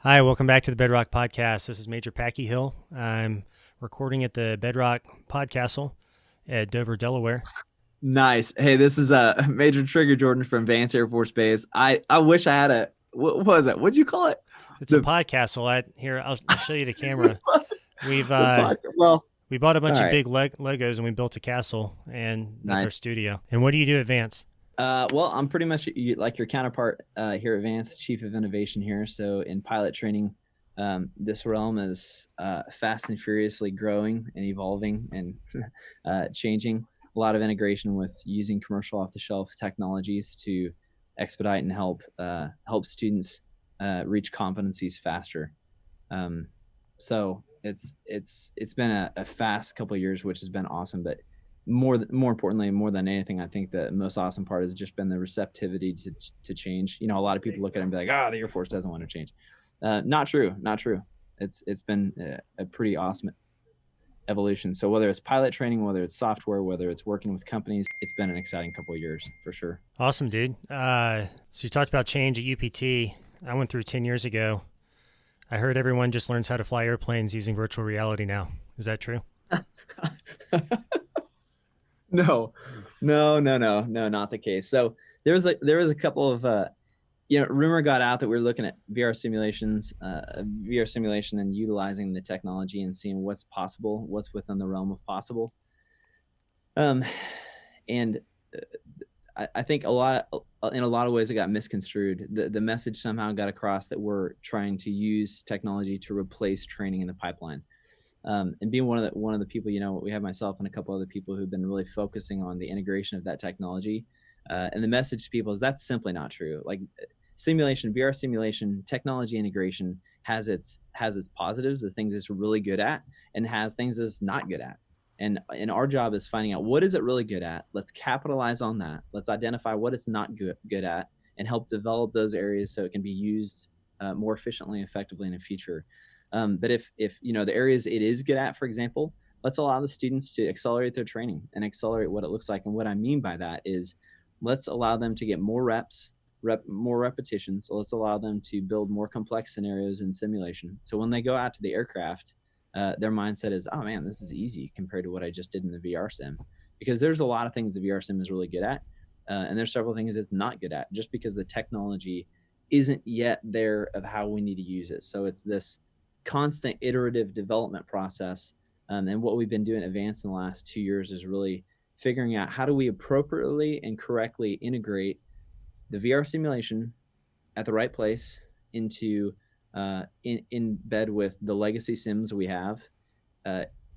Hi, welcome back to the Bedrock Podcast. This is Major Packy Hill. I'm recording at the Bedrock Podcastle at Dover, Delaware. Nice. Hey, this is Major Trigger Jordan from Vance Air Force Base. I wish I had a what was it? What'd you call it? It's a The podcastle. Here, I'll show you the camera. We've the podcast. Well, we bought a all bunch of right. big Legos and we built a castle, and that's our Nice. studio. And what do you do at Vance? Well, I'm pretty much like your counterpart here at Vance, Chief of Innovation here. So in pilot training, this realm is fast and furiously growing and evolving and changing. A lot of integration with using commercial off-the-shelf technologies to expedite and help students reach competencies faster. So it's been a fast couple of years, which has been awesome. But more importantly, more than anything, I think the most awesome part has just been the receptivity to change. You know, a lot of people look at it and be like, the Air Force doesn't want to change. Not true. It's been a pretty awesome evolution. So whether it's pilot training, whether it's software, whether it's working with companies, it's been an exciting couple of years for sure. Awesome, dude. So you talked about change at UPT. I went through 10 years ago. I heard everyone just learns how to fly airplanes using virtual reality now. Is that true? No, not the case. So there was a couple of rumor got out that we were looking at VR simulation and utilizing the technology and seeing what's possible, what's within the realm of possible. And I think in a lot of ways it got misconstrued. The message somehow got across that we're trying to use technology to replace training in the pipeline. And being one of the people, we have myself and a couple other people who've been really focusing on the integration of that technology. And the message to people is that's simply not true. Like VR simulation, technology integration has its positives, the things it's really good at, and has things it's not good at. And our job is finding out what is it really good at. Let's capitalize on that. Let's identify what it's not good at and help develop those areas so it can be used more efficiently and effectively in the future. But if the areas it is good at, for example, let's allow the students to accelerate their training and accelerate what it looks like. And what I mean by that is let's allow them to get more more repetitions. So let's allow them to build more complex scenarios in simulation. So when they go out to the aircraft, their mindset is, oh man, this is easy compared to what I just did in the VR sim. Because there's a lot of things the VR sim is really good at. And there's several things it's not good at just because the technology isn't yet there of how we need to use it. So it's this constant iterative development process. And what we've been doing at Advance in the last 2 years is really figuring out how do we appropriately and correctly integrate the VR simulation at the right place into in bed with the legacy sims we have,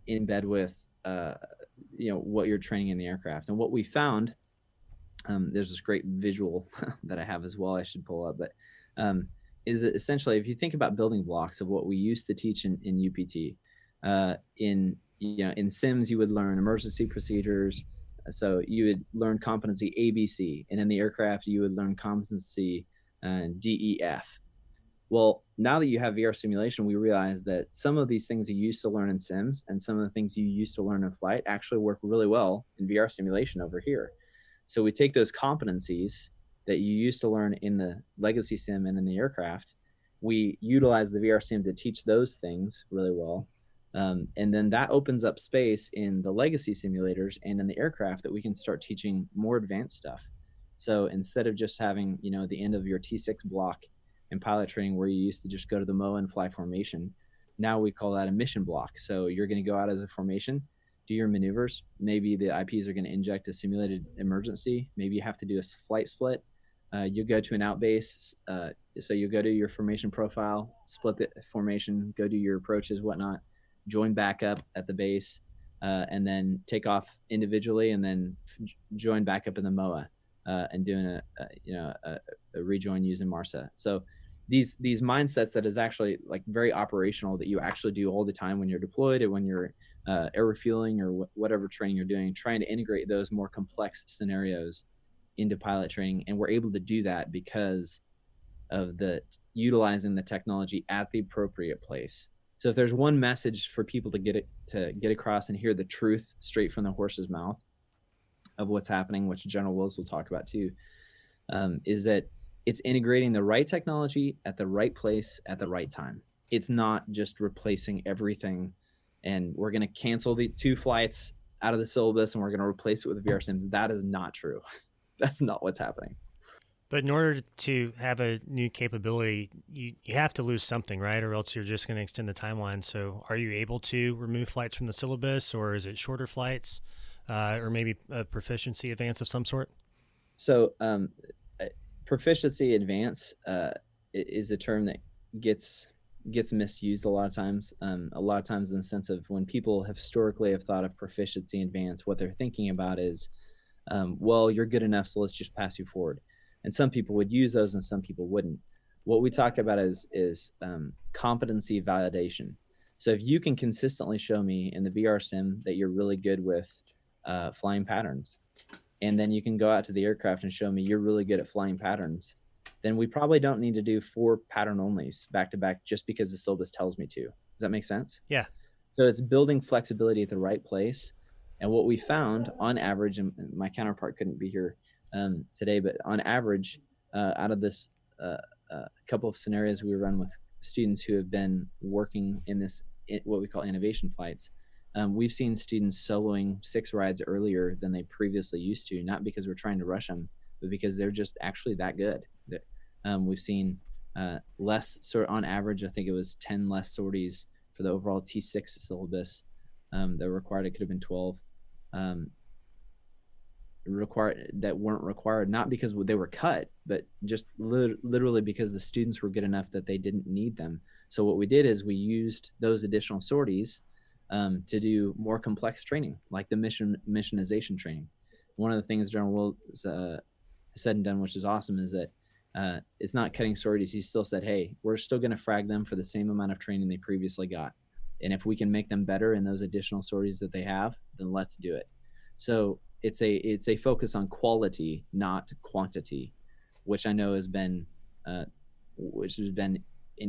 in bed with what you're training in the aircraft. And what we found, there's this great visual that I have as well I should pull up, but is that essentially if you think about building blocks of what we used to teach in UPT, in sims you would learn emergency procedures. So you would learn competency ABC, and in the aircraft you would learn competency DEF. Well, now that you have VR simulation, we realize that some of these things you used to learn in sims and some of the things you used to learn in flight actually work really well in VR simulation over here. So we take those competencies that you used to learn in the legacy sim and in the aircraft, we utilize the VR sim to teach those things really well. And then that opens up space in the legacy simulators and in the aircraft that we can start teaching more advanced stuff. So instead of just having, the end of your T6 block in pilot training where you used to just go to the MOA and fly formation, now we call that a mission block. So you're going to go out as a formation, do your maneuvers. Maybe the IPs are going to inject a simulated emergency. Maybe you have to do a flight split. You go to an outbase. So you go to your formation profile, split the formation, go do your approaches, whatnot, join back up at the base, and then take off individually, and then join back up in the MOA, and doing a rejoin using MARSA. So these mindsets that is actually like very operational that you actually do all the time when you're deployed and when you're air refueling or whatever training you're doing, trying to integrate those more complex scenarios into pilot training. And we're able to do that because of utilizing the technology at the appropriate place. So if there's one message for people to get across and hear the truth straight from the horse's mouth of what's happening, which General Wills will talk about too, is that It's integrating the right technology at the right place at the right time. It's not just replacing everything and we're going to cancel the 2 flights out of the syllabus and we're going to replace it with VR sims. That is not true. That's not what's happening. But in order to have a new capability, you have to lose something, right? Or else you're just going to extend the timeline. So are you able to remove flights from the syllabus, or is it shorter flights, or maybe a proficiency advance of some sort? So proficiency advance is a term that gets misused a lot of times. A lot of times in the sense of when people have historically have thought of proficiency advance, what they're thinking about is, well, you're good enough, so let's just pass you forward. And some people would use those and some people wouldn't. What we talk about is competency validation. So if you can consistently show me in the VR sim that you're really good with flying patterns, and then you can go out to the aircraft and show me you're really good at flying patterns, then we probably don't need to do 4 pattern onlys back to back just because the syllabus tells me to. Does that make sense? Yeah. So it's building flexibility at the right place. And what we found on average, and my counterpart couldn't be here today, but on average, out of this couple of scenarios we run with students who have been working in this, what we call innovation flights, we've seen students soloing 6 rides earlier than they previously used to, not because we're trying to rush them, but because they're just actually that good. We've seen less, sort on average, I think it was 10 less sorties for the overall T6 syllabus that were required. It could have been 12 required that weren't required, not because they were cut, but just literally because the students were good enough that they didn't need them. So what we did is we used those additional sorties to do more complex training, like the missionization training. One of the things General Wills said and done, which is awesome, is that it's not cutting sorties. He still said, hey, we're still going to frag them for the same amount of training they previously got. And if we can make them better in those additional sorties that they have, then let's do it. So it's a focus on quality, not quantity, which I know has been an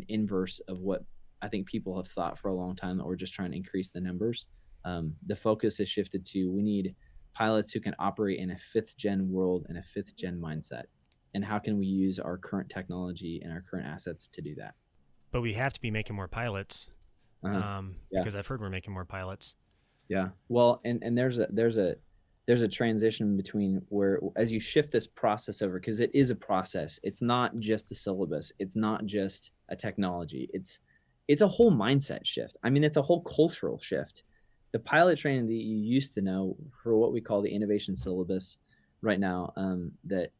inverse of what I think people have thought for a long time, that we're just trying to increase the numbers. The focus has shifted to, we need pilots who can operate in a 5th gen world and a 5th gen mindset. And how can we use our current technology and our current assets to do that? But we have to be making more pilots, because I've heard we're making more pilots. Yeah. Well, and there's a transition between where, as you shift this process over, because it is a process. It's not just the syllabus. It's not just a technology. It's a whole mindset shift. I mean, it's a whole cultural shift. The pilot training that you used to know for what we call the innovation syllabus right now, that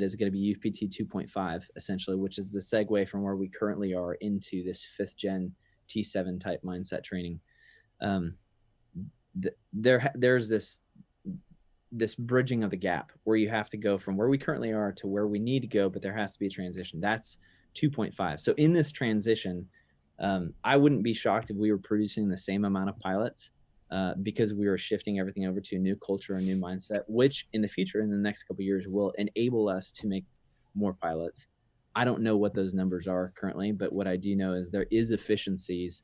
is going to be UPT 2.5 essentially, which is the segue from where we currently are into this 5th gen T7 type mindset training. There's this bridging of the gap where you have to go from where we currently are to where we need to go, but there has to be a transition. That's 2.5. So in this transition, I wouldn't be shocked if we were producing the same amount of pilots because we were shifting everything over to a new culture, a new mindset, which in the future, in the next couple of years, will enable us to make more pilots. I don't know what those numbers are currently, but what I do know is there is efficiencies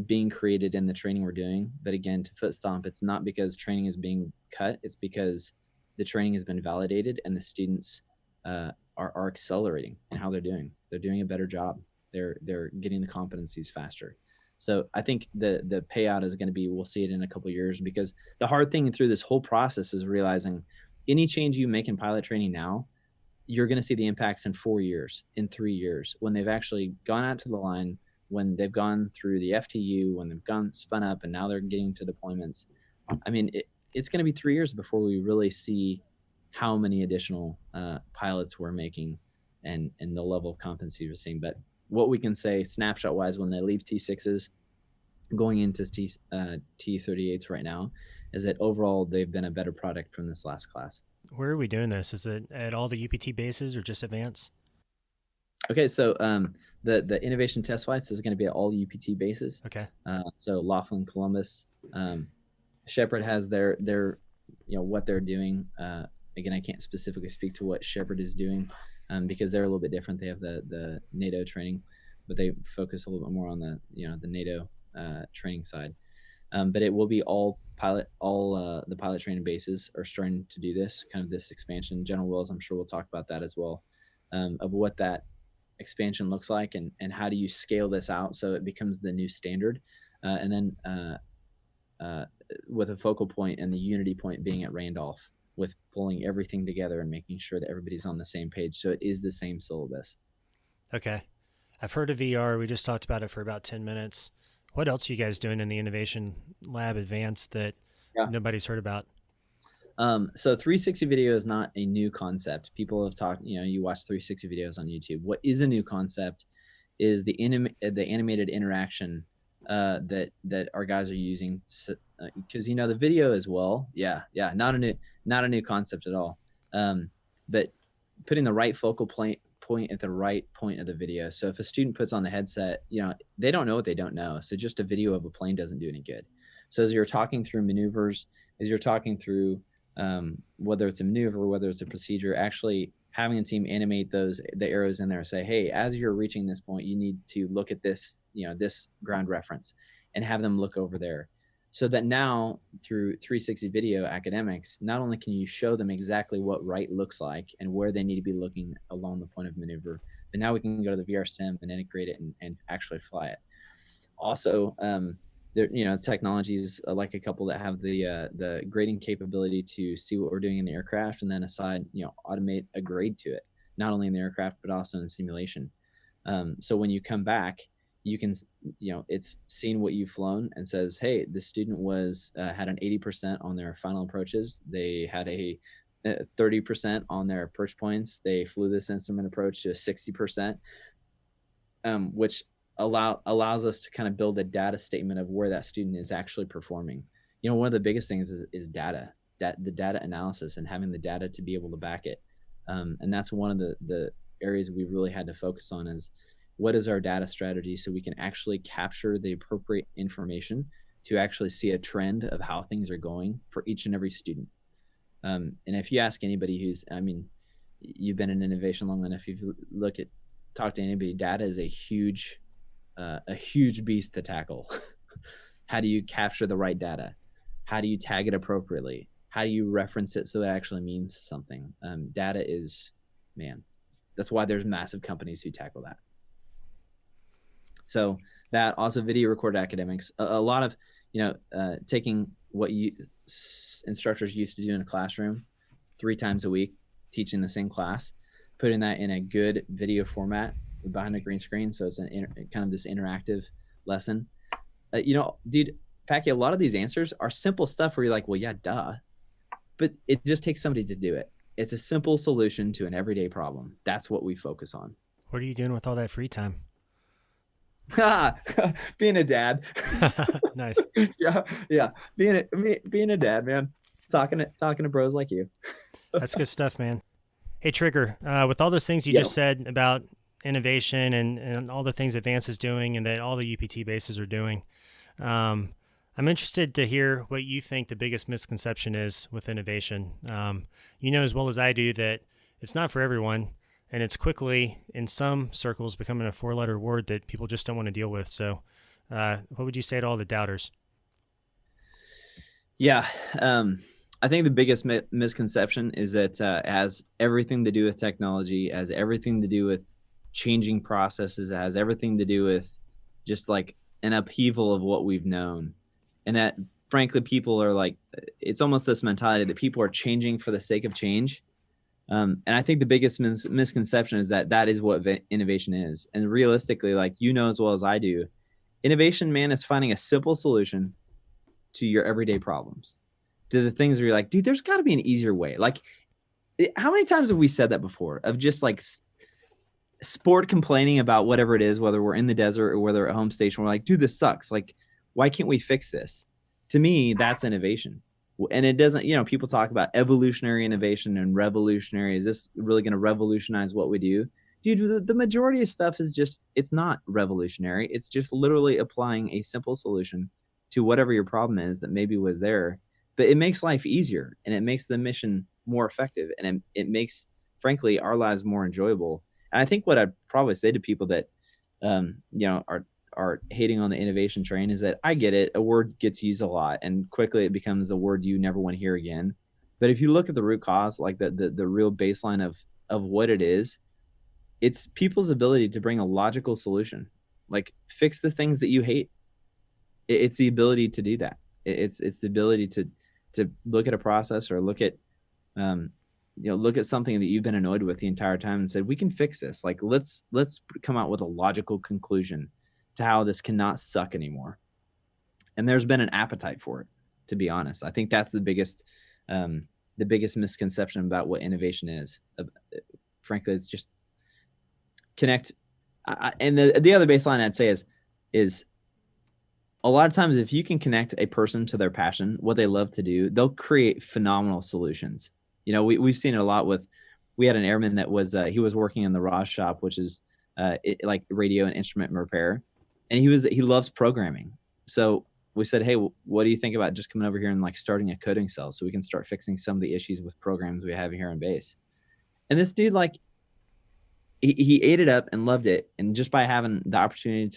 being created in the training we're doing. But again, to foot stomp, it's not because training is being cut. It's because the training has been validated and the students are accelerating in how they're doing. They're doing a better job. They're getting the competencies faster. So I think the payout is going to be, we'll see it in a couple of years, because the hard thing through this whole process is realizing any change you make in pilot training now, you're going to see the impacts in 4 years, in 3 years, when they've actually gone out to the line, when they've gone through the FTU, when they've gone spun up, and now they're getting to deployments. I mean, it's going to be 3 years before we really see how many additional pilots we're making and the level of competency we're seeing. But what we can say snapshot wise, when they leave T6s going into T38s right now, is that overall they've been a better product from this last class. Where are we doing this? Is it at all the UPT bases or just advanced? Okay, so the innovation test flights is going to be at all UPT bases. Okay. So Laughlin, Columbus, Shepherd has their what they're doing. Again, I can't specifically speak to what Shepherd is doing because they're a little bit different. They have the NATO training, but they focus a little bit more on the NATO training side. But it will be all the pilot training bases are starting to do this expansion. General Wills, I'm sure we'll talk about that as well. of what that expansion looks like, and how do you scale this out so it becomes the new standard, and then with a focal point and the unity point being at Randolph, with pulling everything together and making sure that everybody's on the same page so it is the same syllabus. Okay. I've heard of VR. We just talked about it for about 10 minutes. What else are you guys doing in the Innovation Lab Advanced that nobody's heard about? So 360 video is not a new concept. People have talked, you watch 360 videos on YouTube. What is a new concept is the animated interaction that our guys are using, because the video as well. Yeah, not a new concept at all. But putting the right focal point at the right point of the video. So if a student puts on the headset, they don't know what they don't know. So just a video of a plane doesn't do any good. So as you're talking through maneuvers, as you're talking through whether it's a maneuver, whether it's a procedure, actually having a team animate the arrows in there, say, hey, as you're reaching this point, you need to look at this, this ground reference, and have them look over there. So that now through 360 video academics, not only can you show them exactly what right looks like and where they need to be looking along the point of maneuver, but now we can go to the VR sim and integrate it and actually fly it. Also, there, technologies like a couple that have the grading capability to see what we're doing in the aircraft and then automate a grade to it, not only in the aircraft but also in simulation. So when you come back, you can, it's seen what you've flown and says, hey, the student had an 80% on their final approaches. They had a 30% on their perch points. They flew this instrument approach to 60%, which allows us to kind of build a data statement of where that student is actually performing. One of the biggest things is data, the data analysis, and having the data to be able to back it. And that's one of the areas we really had to focus on, is what is our data strategy so we can actually capture the appropriate information to actually see a trend of how things are going for each and every student. And if you ask anybody you've been in innovation long enough, if you talk to anybody, data is a huge beast to tackle. How do you capture the right data? How do you tag it appropriately? How do you reference it so it actually means something? Data is, that's why there's massive companies who tackle that. So that, also video recorded academics, a lot of, taking what instructors used to do in a classroom 3 times a week, teaching the same class, putting that in a good video format behind a green screen. So it's kind of this interactive lesson. Dude, Packy, a lot of these answers are simple stuff where you're like, well, yeah, duh. But it just takes somebody to do it. It's a simple solution to an everyday problem. That's what we focus on. What are you doing with all that free time? Being a dad. Nice. Yeah. Being a dad, man. Talking to bros like you. That's good stuff, man. Hey, Trigger, with all those things you just said about innovation and all the things Advance is doing and that all the UPT bases are doing, I'm interested to hear what you think the biggest misconception is with innovation. You know as well as I do that it's not for everyone, and it's quickly, in some circles, becoming a 4-letter word that people just don't want to deal with. So what would you say to all the doubters? Yeah. I think the biggest misconception is that it has everything to do with technology, has everything to do with changing processes, it has everything to do with just like an upheaval of what we've known. And that, frankly, people are like, it's almost this mentality that people are changing for the sake of change. And I think the biggest misconception is that is what innovation is. And realistically, like, as well as I do, innovation, man, is finding a simple solution to your everyday problems, to the things where you're like, dude, there's got to be an easier way. Like, how many times have we said that before, of just like sport complaining about whatever it is, whether we're in the desert or whether at home station, we're like, dude, this sucks. Like, why can't we fix this? To me, that's innovation. And it doesn't, people talk about evolutionary innovation and revolutionary. Is this really going to revolutionize what we do? Dude, the majority of stuff is just, it's not revolutionary. It's just literally applying a simple solution to whatever your problem is that maybe was there. But it makes life easier, and it makes the mission more effective, and it makes, frankly, our lives more enjoyable. And I think what I'd probably say to people that, are hating on the innovation train is that I get it. A word gets used a lot, and quickly it becomes a word you never want to hear again. But if you look at the root cause, like the real baseline of what it is, It's people's ability to bring a logical solution, like fix the things that you hate. It's the ability to do that. It's the ability to look at a process, or look at look at something that you've been annoyed with the entire time and said, we can fix this. Like, let's come out with a logical conclusion to how this cannot suck anymore. And there's been an appetite for it, to be honest. I think that's the biggest misconception about what innovation is. Frankly, it's just connect. And the other baseline I'd say is a lot of times, if you can connect a person to their passion, what they love to do, they'll create phenomenal solutions. We've seen it a lot we had an airman that was, he was working in the ROS shop, which is like radio and instrument repair. And he loves programming. So we said, hey, what do you think about just coming over here and like starting a coding cell so we can start fixing some of the issues with programs we have here on base? And this dude, like, he ate it up and loved it. And just by having the opportunity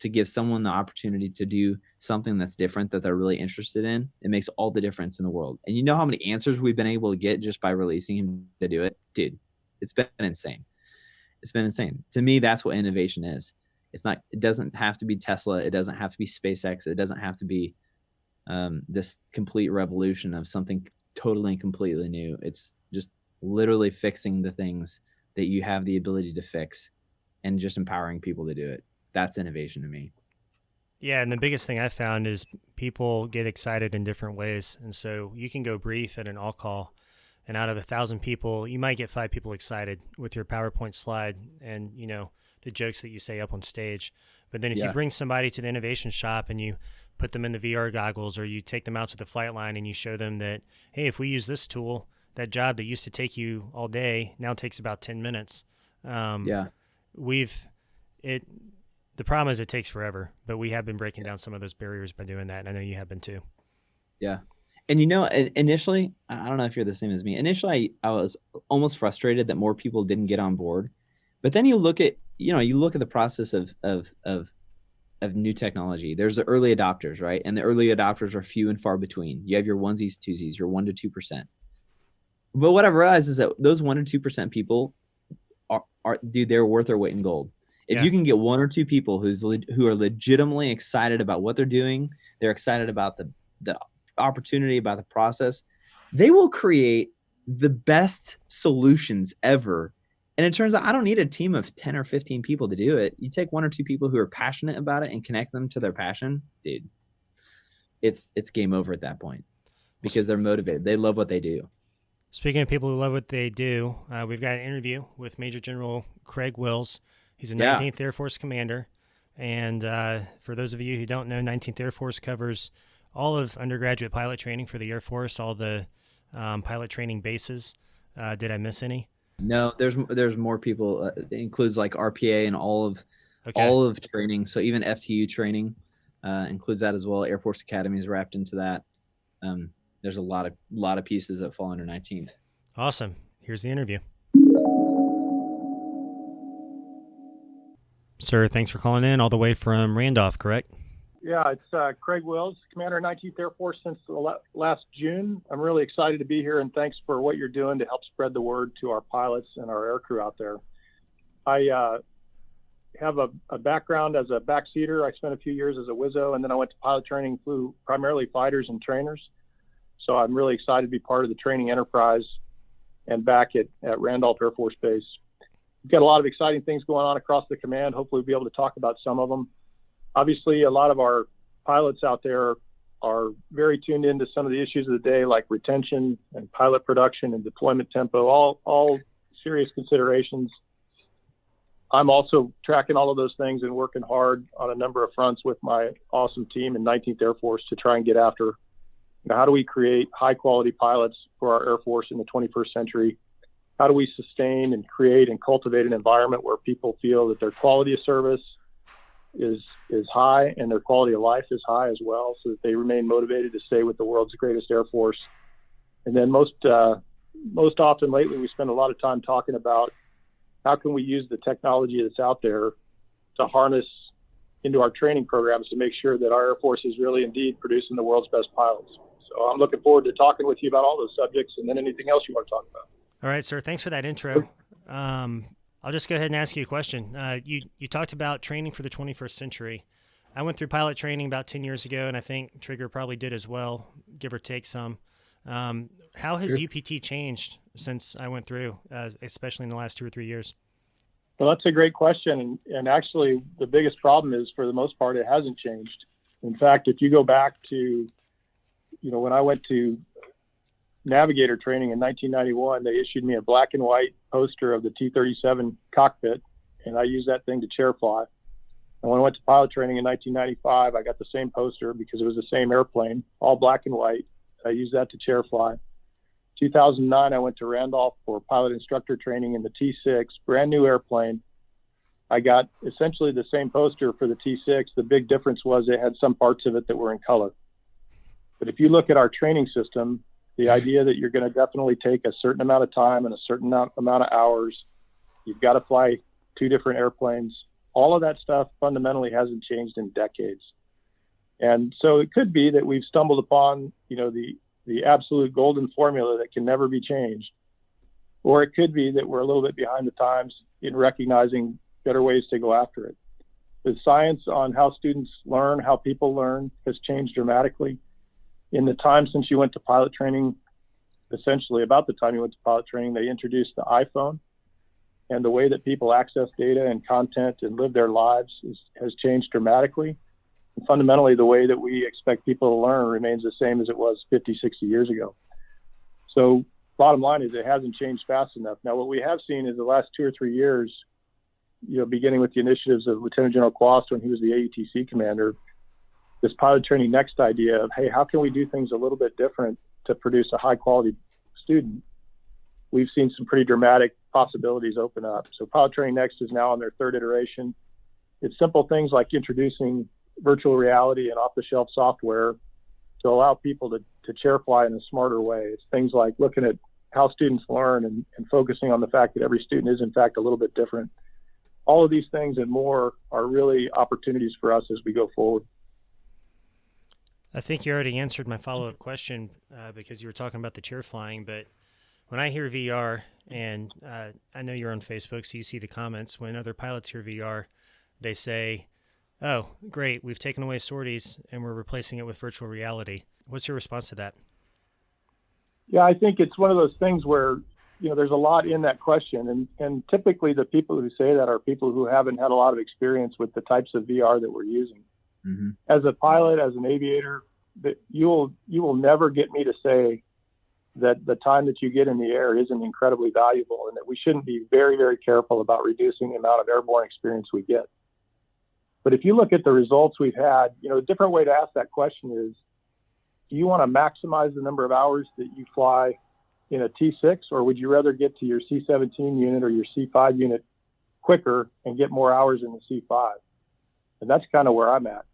to give someone the opportunity to do something that's different that they're really interested in, it makes all the difference in the world. And you know how many answers we've been able to get just by releasing him to do it? Dude, it's been insane. It's been insane. To me, that's what innovation is. It doesn't have to be Tesla. It doesn't have to be SpaceX. It doesn't have to be this complete revolution of something totally and completely new. It's just literally fixing the things that you have the ability to fix and just empowering people to do it. That's innovation to me. Yeah, and the biggest thing I found is people get excited in different ways. And so you can go brief at an all call, and out of 1,000 people, you might get 5 people excited with your PowerPoint slide and, the jokes that you say up on stage. But then if you bring somebody to the innovation shop and you put them in the VR goggles, or you take them out to the flight line and you show them that, hey, if we use this tool, that job that used to take you all day now takes about 10 minutes. The problem is it takes forever, but we have been breaking down some of those barriers by doing that. And I know you have been too. Yeah. And initially, I don't know if you're the same as me. Initially, I was almost frustrated that more people didn't get on board. But then you look at the process of new technology. There's the early adopters, right? And the early adopters are few and far between. You have your onesies, twosies, your 1 to 2%. But what I've realized is that those 1 to 2% people they're worth their weight in gold. If you can get 1 or 2 people who are legitimately excited about what they're doing, they're excited about the opportunity, about the process, they will create the best solutions ever. And it turns out I don't need a team of 10 or 15 people to do it. You take 1 or 2 people who are passionate about it and connect them to their passion, dude, it's game over at that point, because they're motivated. They love what they do. Speaking of people who love what they do, we've got an interview with Major General Craig Wills. He's a 19th Air Force commander. And for those of you who don't know, 19th Air Force covers all of undergraduate pilot training for the Air Force, all the pilot training bases. Did I miss any? No, there's more people. It includes like RPA and all of training. So even FTU training includes that as well. Air Force Academy is wrapped into that. There's a lot of pieces that fall under 19th. Awesome. Here's the interview. Sir, thanks for calling in all the way from Randolph, correct? Yeah, it's Craig Wills, Commander of 19th Air Force since last June. I'm really excited to be here, and thanks for what you're doing to help spread the word to our pilots and our aircrew out there. I have a background as a backseater. I spent a few years as a WISO, and then I went to pilot training, flew primarily fighters and trainers. So I'm really excited to be part of the training enterprise and back at Randolph Air Force Base. We've got a lot of exciting things going on across the command. Hopefully we'll be able to talk about some of them. Obviously, a lot of our pilots out there are very tuned into some of the issues of the day, like retention and pilot production and deployment tempo, all serious considerations. I'm also tracking all of those things and working hard on a number of fronts with my awesome team in 19th Air Force to try and get after how do we create high quality pilots for our Air Force in the 21st century? How do we sustain and create and cultivate an environment where people feel that their quality of service is high and their quality of life is high as well, so that they remain motivated to stay with the world's greatest Air Force? And then most often lately, we spend a lot of time talking about how can we use the technology that's out there to harness into our training programs to make sure that our Air Force is really indeed producing the world's best pilots. So I'm looking forward to talking with you about all those subjects and then anything else you want to talk about. All right, sir. Thanks for that intro. I'll I'll just go ahead and ask you a question. You talked about training for the 21st century. I went through pilot training about 10 years ago, and I think Trigger probably did as well, give or take some. How has UPT changed since I went through, especially in the last 2 or 3 years? Well, that's a great question. And actually, the biggest problem is, for the most part, it hasn't changed. In fact, if you go back to, when I went to navigator training in 1991, they issued me a black and white poster of the T-37 cockpit, and I used that thing to chair fly. And when I went to pilot training in 1995, I got the same poster because it was the same airplane, all black and white. I used that to chair fly. 2009, I went to Randolph for pilot instructor training in the T6, brand new airplane. I got essentially the same poster for the T6. The big difference was it had some parts of it that were in color. But if you look at our training system, the idea that you're going to definitely take a certain amount of time and a certain amount of hours, you've got to fly 2 different airplanes, all of that stuff fundamentally hasn't changed in decades. And so it could be that we've stumbled upon, the absolute golden formula that can never be changed. Or it could be that we're a little bit behind the times in recognizing better ways to go after it. The science on how students learn, how people learn, has changed dramatically. In the time since you went to pilot training, essentially about the time you went to pilot training, they introduced the iPhone, and the way that people access data and content and live their lives has changed dramatically. And fundamentally, the way that we expect people to learn remains the same as it was 50, 60 years ago. So bottom line is it hasn't changed fast enough. Now, what we have seen is the last 2 or 3 years, beginning with the initiatives of Lieutenant General Quast when he was the AETC commander, this pilot training next idea of, hey, how can we do things a little bit different to produce a high quality student? We've seen some pretty dramatic possibilities open up. So pilot training next is now on their 3rd iteration. It's simple things like introducing virtual reality and off-the-shelf software to allow people to chair fly in a smarter way. It's things like looking at how students learn and focusing on the fact that every student is in fact a little bit different. All of these things and more are really opportunities for us as we go forward. I think you already answered my follow-up question because you were talking about the chair flying, but when I hear VR, and I know you're on Facebook, so you see the comments, when other pilots hear VR, they say, oh, great, we've taken away sorties and we're replacing it with virtual reality. What's your response to that? Yeah, I think it's one of those things where, there's a lot in that question. And typically the people who say that are people who haven't had a lot of experience with the types of VR that we're using. Mm-hmm. As a pilot, as an aviator, that you will never get me to say that the time that you get in the air isn't incredibly valuable, and that we shouldn't be very, very careful about reducing the amount of airborne experience we get. But if you look at the results we've had, a different way to ask that question is, do you want to maximize the number of hours that you fly in a T6, or would you rather get to your C-17 unit or your C-5 unit quicker and get more hours in the C-5? And that's kind of where I'm at.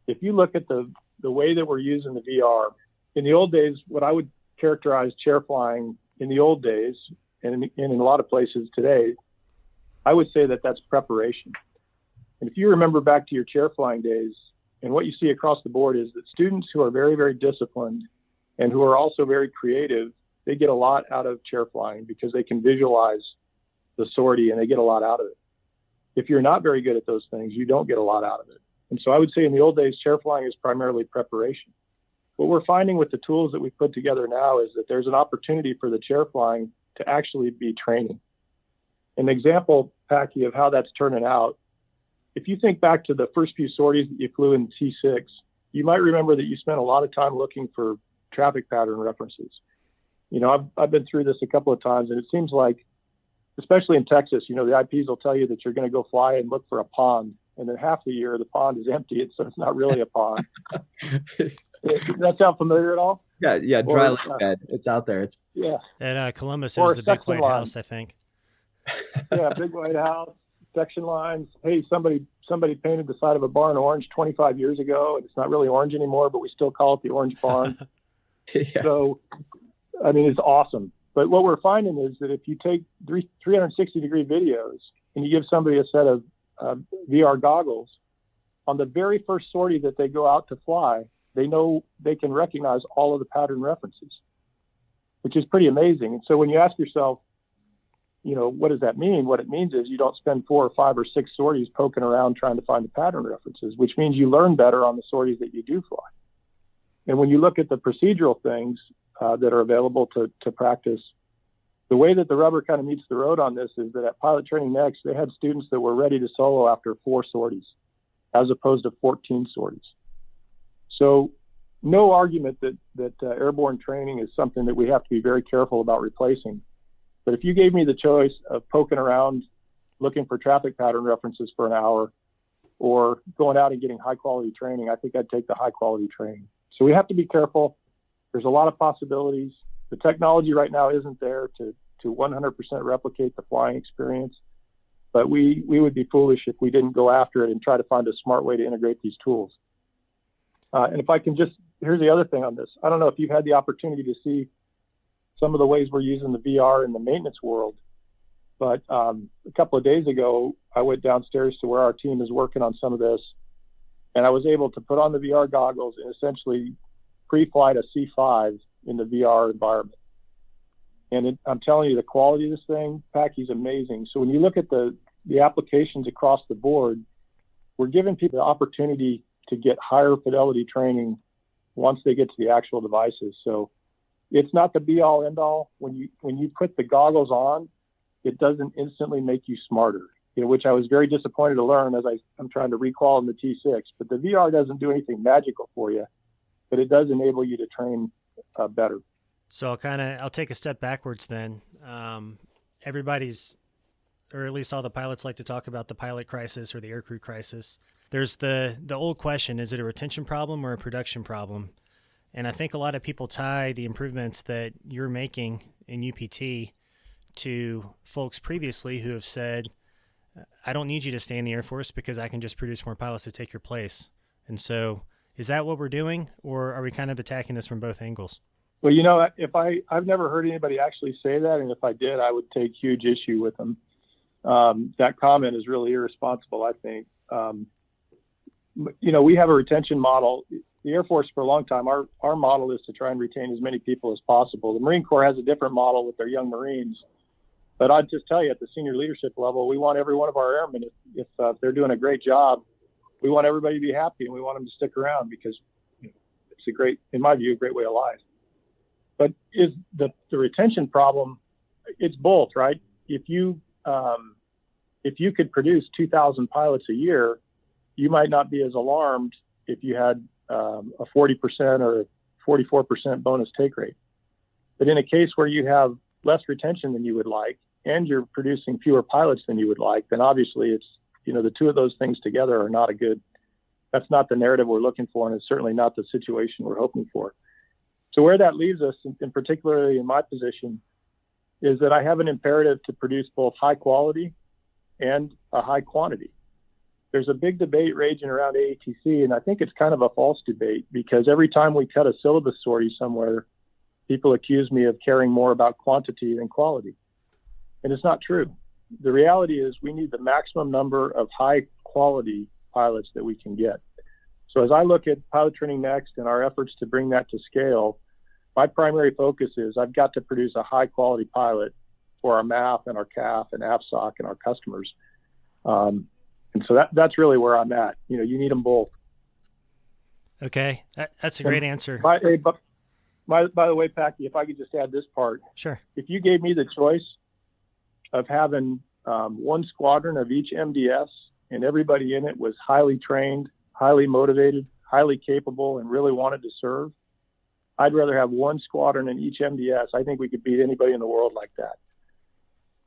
If you look at the way that we're using the VR, in the old days, what I would characterize chair flying in the old days, and in a lot of places today, I would say that that's preparation. And if you remember back to your chair flying days, and what you see across the board is that students who are very, very disciplined and who are also very creative, they get a lot out of chair flying because they can visualize the sortie and they get a lot out of it. If you're not very good at those things, you don't get a lot out of it. And so I would say in the old days, chair flying is primarily preparation. What we're finding with the tools that we put together now is that there's an opportunity for the chair flying to actually be training. An example, Packy, of how that's turning out, if you think back to the first few sorties that you flew in T6, you might remember that you spent a lot of time looking for traffic pattern references. I've been through this a couple of times, and it seems like, especially in Texas, the IPs will tell you that you're going to go fly and look for a pond, and then half the year the pond is empty, and so it's not really a pond. Does that sound familiar at all? Yeah, dry lake bed. It's out there. It's at Columbus. It was the big white house, I think. Yeah, big white house, section lines. Hey, somebody painted the side of a barn orange 25 years ago, and it's not really orange anymore, but we still call it the orange barn. Yeah. So, it's awesome. But what we're finding is that if you take 360-degree videos and you give somebody a set of VR goggles, on the very first sortie that they go out to fly, they know they can recognize all of the pattern references, which is pretty amazing. And so when you ask yourself, what does that mean? What it means is you don't spend 4 or 5 or 6 sorties poking around trying to find the pattern references, which means you learn better on the sorties that you do fly. And when you look at the procedural things that are available to practice, the way that the rubber kind of meets the road on this is that at Pilot Training Next, they had students that were ready to solo after 4 sorties, as opposed to 14 sorties. So no argument that airborne training is something that we have to be very careful about replacing. But if you gave me the choice of poking around looking for traffic pattern references for an hour or going out and getting high quality training, I think I'd take the high quality training. So we have to be careful. There's a lot of possibilities. The technology right now isn't there to 100% replicate the flying experience, but we would be foolish if we didn't go after it and try to find a smart way to integrate these tools. And if I can here's the other thing on this. I don't know if you've had the opportunity to see some of the ways we're using the VR in the maintenance world, but a couple of days ago, I went downstairs to where our team is working on some of this, and I was able to put on the VR goggles and essentially pre-flight a C5 in the VR environment. And I'm telling you, the quality of this thing, Packy's amazing. So when you look at the applications across the board, we're giving people the opportunity to get higher fidelity training once they get to the actual devices. So it's not the be-all, end-all. When you put the goggles on, it doesn't instantly make you smarter, which I was very disappointed to learn as I'm trying to recall in the T6. But the VR doesn't do anything magical for you, but it does enable you to train better. So I'll take a step backwards then. Everybody's, or at least all the pilots like to talk about the pilot crisis or the aircrew crisis. There's the old question, is it a retention problem or a production problem? And I think a lot of people tie the improvements that you're making in UPT to folks previously who have said, I don't need you to stay in the Air Force because I can just produce more pilots to take your place. And so is that what we're doing, or are we kind of attacking this from both angles? Well, I've never heard anybody actually say that, and if I did, I would take huge issue with them. That comment is really irresponsible, I think. We have a retention model. The Air Force for a long time, our model is to try and retain as many people as possible. The Marine Corps has a different model with their young Marines. But I'd just tell you, at the senior leadership level, we want every one of our airmen, if they're doing a great job, we want everybody to be happy, and we want them to stick around because it's in my view, a great way of life. But is the retention problem? It's both, right? If you could produce 2,000 pilots a year, you might not be as alarmed if you had a 40% or a 44% bonus take rate. But in a case where you have less retention than you would like, and you're producing fewer pilots than you would like, then obviously it's, the two of those things together are not that's not the narrative we're looking for, and it's certainly not the situation we're hoping for. So where that leaves us, and particularly in my position, is that I have an imperative to produce both high quality and a high quantity. There's a big debate raging around AATC, and I think it's kind of a false debate, because every time we cut a syllabus sortie somewhere, people accuse me of caring more about quantity than quality. And it's not true. The reality is we need the maximum number of high quality pilots that we can get. So as I look at Pilot Training Next and our efforts to bring that to scale, my primary focus is I've got to produce a high quality pilot for our MAF and our CAF and AFSOC and our customers. And so that's really where I'm at. You need them both. Okay. That's a great answer. By the way, Packy, if I could just add this part. Sure. If you gave me the choice of having one squadron of each MDS and everybody in it was highly trained, highly motivated, highly capable, and really wanted to serve, I'd rather have one squadron in each MDS. I think we could beat anybody in the world like that,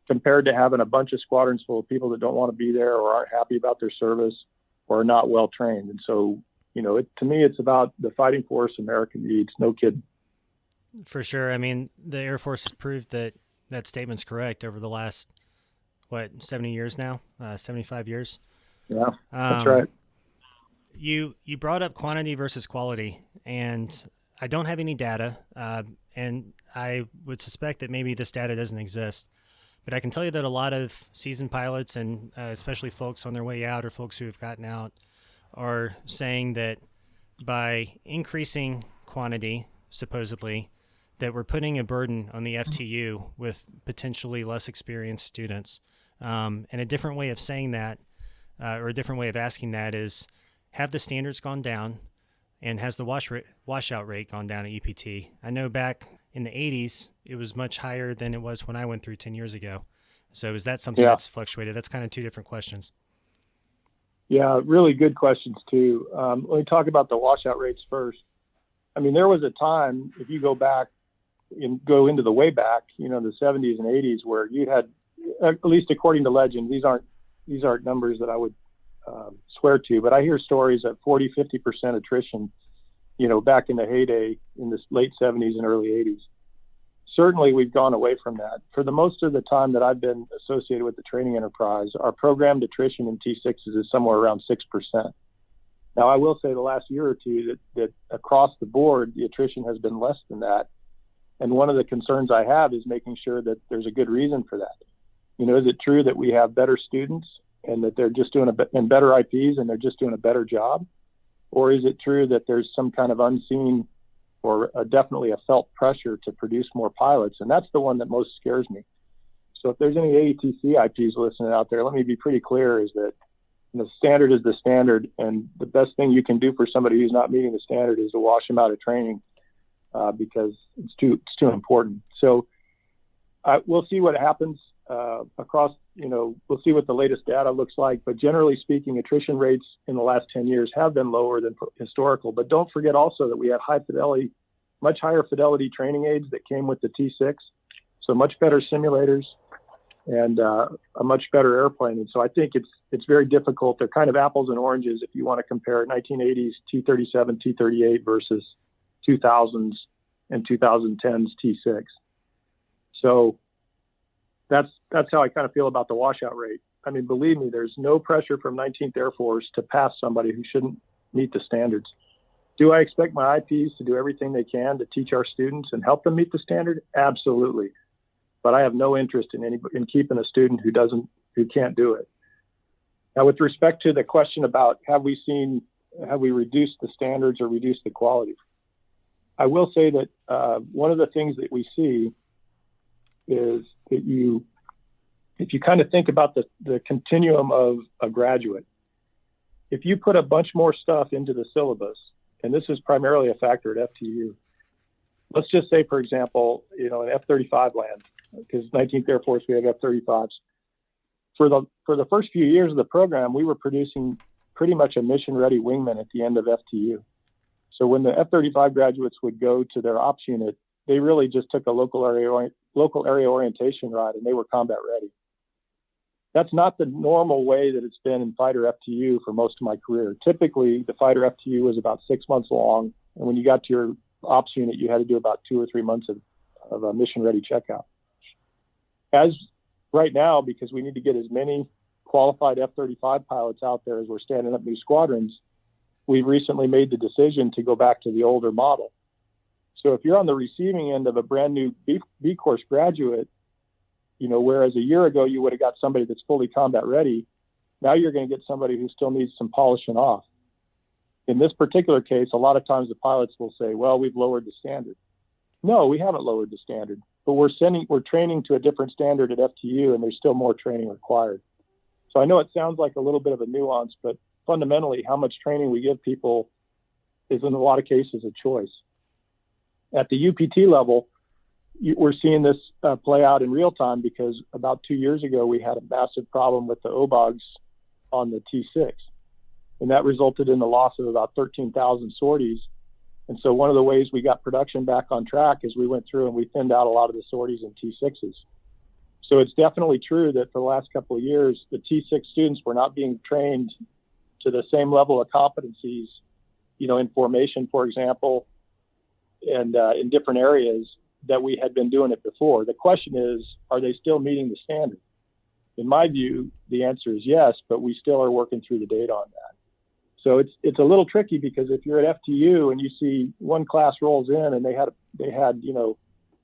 compared to having a bunch of squadrons full of people that don't want to be there or aren't happy about their service or are not well trained. And so, to me, it's about the fighting force America needs. No kidding. For sure. I mean, the Air Force has proved that statement's correct over the last, 70 years now, 75 years. Yeah, that's right. You brought up quantity versus quality, and I don't have any data, and I would suspect that maybe this data doesn't exist. But I can tell you that a lot of seasoned pilots, and especially folks on their way out or folks who have gotten out, are saying that by increasing quantity, supposedly, that we're putting a burden on the FTU with potentially less experienced students. And a different way of saying that, or a different way of asking that is, have the standards gone down, and has the washout rate gone down at UPT? I know back in the 80s, it was much higher than it was when I went through 10 years ago. So is that something that's fluctuated? That's kind of two different questions. Yeah, really good questions too. Let me talk about the washout rates first. I mean, there was a time, if you go back and go into the way back, you know, the 70s and 80s, where you had, at least according to legend, these aren't numbers that I would swear to, but I hear stories of 40, 50% attrition, you know, back in the heyday in the late 70s and early 80s. Certainly, we've gone away from that. For the most of the time that I've been associated with the training enterprise, our programmed attrition in T6s is somewhere around 6%. Now, I will say the last year or two that across the board, the attrition has been less than that. And one of the concerns I have is making sure that there's a good reason for that. You know, is it true that we have better students and that they're just doing and better IPs and they're just doing a better job? Or is it true that there's some kind of unseen or definitely a felt pressure to produce more pilots? And that's the one that most scares me. So if there's any AETC IPs listening out there, let me be pretty clear, is that the standard is the standard, and the best thing you can do for somebody who's not meeting the standard is to wash them out of training, because it's too important. So we'll see what happens across, you know, we'll see what the latest data looks like, but generally speaking, attrition rates in the last 10 years have been lower than historical. But don't forget also that we had much higher fidelity training aids that came with the T6, so much better simulators and a much better airplane. And so I think it's very difficult. They're kind of apples and oranges if you want to compare 1980s T-37, T-38 versus 2000s and 2010s T6. So that's how I kind of feel about the washout rate. I mean, believe me, there's no pressure from 19th Air Force to pass somebody who shouldn't meet the standards. Do I expect my IPs to do everything they can to teach our students and help them meet the standard? Absolutely. But I have no interest in keeping a student who can't do it. Now, with respect to the question about have we reduced the standards or reduced the quality, I will say that one of the things that we see is that if you kind of think about the continuum of a graduate, if you put a bunch more stuff into the syllabus, and this is primarily a factor at FTU, let's just say, for example, you know, an F-35 land, because 19th Air Force, we have F-35s. For the first few years of the program, we were producing pretty much a mission-ready wingman at the end of FTU. So when the F-35 graduates would go to their ops unit, they really just took a local area orientation ride, and they were combat ready. That's not the normal way that it's been in fighter FTU for most of my career. Typically, the fighter FTU was about 6 months long, and when you got to your ops unit, you had to do about 2 or 3 months of a mission-ready checkout. As right now, because we need to get as many qualified F-35 pilots out there as we're standing up new squadrons, we've recently made the decision to go back to the older model. So if you're on the receiving end of a brand new B course graduate, you know, whereas a year ago you would have got somebody that's fully combat ready, now you're going to get somebody who still needs some polishing off. In this particular case, a lot of times the pilots will say, well, we've lowered the standard. No, we haven't lowered the standard, but we're training to a different standard at FTU, and there's still more training required. So I know it sounds like a little bit of a nuance, but fundamentally how much training we give people is in a lot of cases a choice. At the UPT level, we're seeing this play out in real time, because about 2 years ago, we had a massive problem with the OBOGs on the T6. And that resulted in the loss of about 13,000 sorties. And so one of the ways we got production back on track is we went through and we thinned out a lot of the sorties in T6s. So it's definitely true that for the last couple of years, the T6 students were not being trained to the same level of competencies, you know, in formation, for example, and in different areas that we had been doing it before. The question is, are they still meeting the standard? In my view, the answer is yes, but we still are working through the data on that. So it's a little tricky, because if you're at FTU and you see one class rolls in and they had you know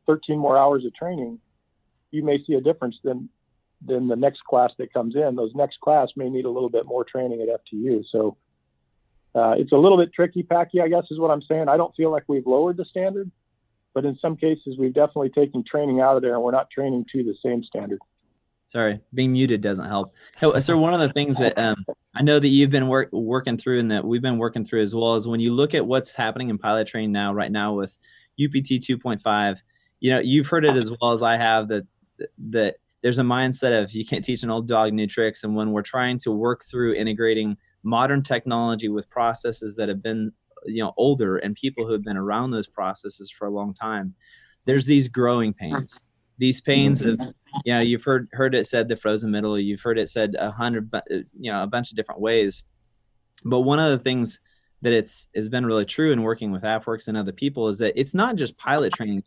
13 more hours of training, you may see a difference than the next class that comes in. Those next class may need a little bit more training at FTU. So it's a little bit tricky, Packy, I guess is what I'm saying. I don't feel like we've lowered the standard, But in some cases, we've definitely taken training out of there, and we're not training to the same standard. Sorry, being muted doesn't help. So one of the things that I know that you've been working through, and that we've been working through as well, is when you look at what's happening in pilot training right now with UPT 2.5, you've heard it as well as I have, that there's a mindset of you can't teach an old dog new tricks. And when we're trying to work through integrating modern technology with processes that have been older, and people who have been around those processes for a long time, there's these growing pains. These pains of, you've heard it said the frozen middle, you've heard it said a bunch of different ways. But one of the things that has been really true in working with AFWorks and other people is that it's not just pilot training,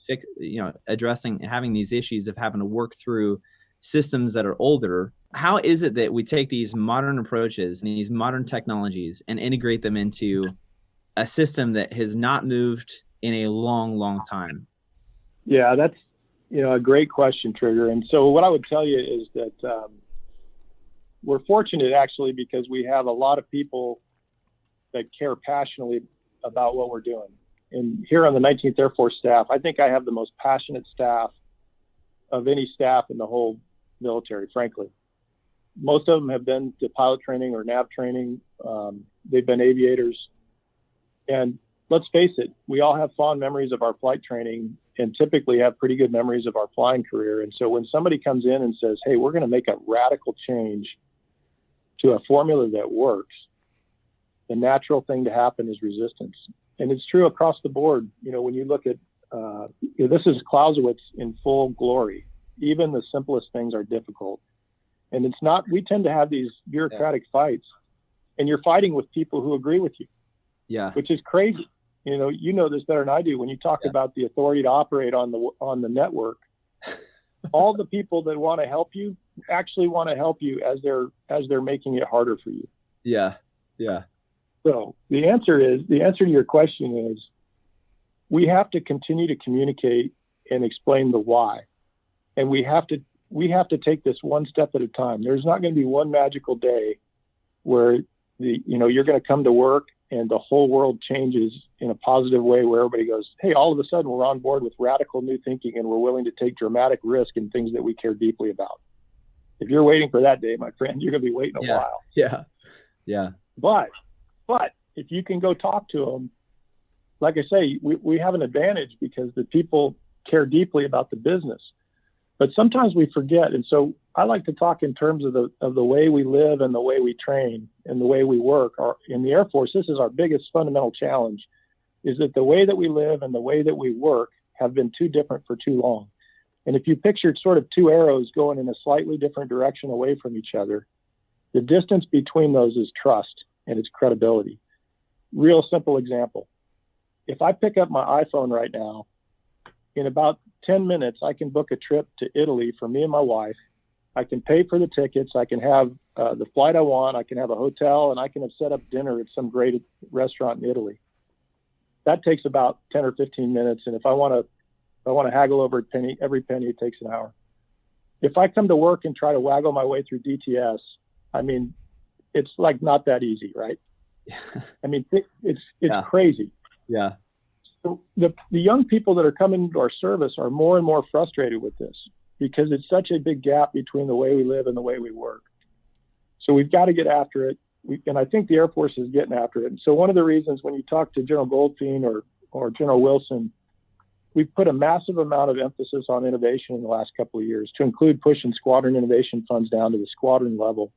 addressing, having these issues of having to work through systems that are older. How is it that we take these modern approaches and these modern technologies and integrate them into a system that has not moved in a long, long time? Yeah, that's a great question, Trigger. And so what I would tell you is that we're fortunate, actually, because we have a lot of people that care passionately about what we're doing. And here on the 19th Air Force staff, I think I have the most passionate staff of any staff in the whole military, frankly. Most of them have been to pilot training or nav training. They've been aviators. And let's face it, we all have fond memories of our flight training, and typically have pretty good memories of our flying career. And so when somebody comes in and says, hey, we're going to make a radical change to a formula that works, the natural thing to happen is resistance. And it's true across the board. When you look at, this is Clausewitz in full glory. Even the simplest things are difficult. And it's not, we tend to have these bureaucratic fights, and you're fighting with people who agree with you. Yeah. Which is crazy. You know this better than I do. When you talk about the authority to operate on the network, all the people that want to help you actually want to help you as they're making it harder for you. Yeah. Yeah. So the answer to your question is, we have to continue to communicate and explain the why. And we have to take this one step at a time. There's not going to be one magical day where you're going to come to work and the whole world changes in a positive way, where everybody goes, hey, all of a sudden we're on board with radical new thinking, and we're willing to take dramatic risk in things that we care deeply about. If you're waiting for that day, my friend, you're going to be waiting a while. Yeah. Yeah. But if you can go talk to them, like I say, we have an advantage because the people care deeply about the business. But sometimes we forget. And so I like to talk in terms of the way we live and the way we train and the way we work. In the Air Force, this is our biggest fundamental challenge, is that the way that we live and the way that we work have been too different for too long. And if you pictured sort of two arrows going in a slightly different direction away from each other, the distance between those is trust and it's credibility. Real simple example. If I pick up my iPhone right now, in about 10 minutes, I can book a trip to Italy for me and my wife. I can pay for the tickets. I can have the flight I want. I can have a hotel, and I can have set up dinner at some great restaurant in Italy. That takes about 10 or 15 minutes. And if I want to haggle over every penny, it takes an hour. If I come to work and try to waggle my way through DTS, I mean, it's like not that easy, right? I mean, it's crazy. Yeah. So the young people that are coming into our service are more and more frustrated with this because it's such a big gap between the way we live and the way we work. So we've got to get after it. And I think the Air Force is getting after it. And so one of the reasons when you talk to General Goldfein or General Wilson, we've put a massive amount of emphasis on innovation in the last couple of years, to include pushing squadron innovation funds down to the squadron level.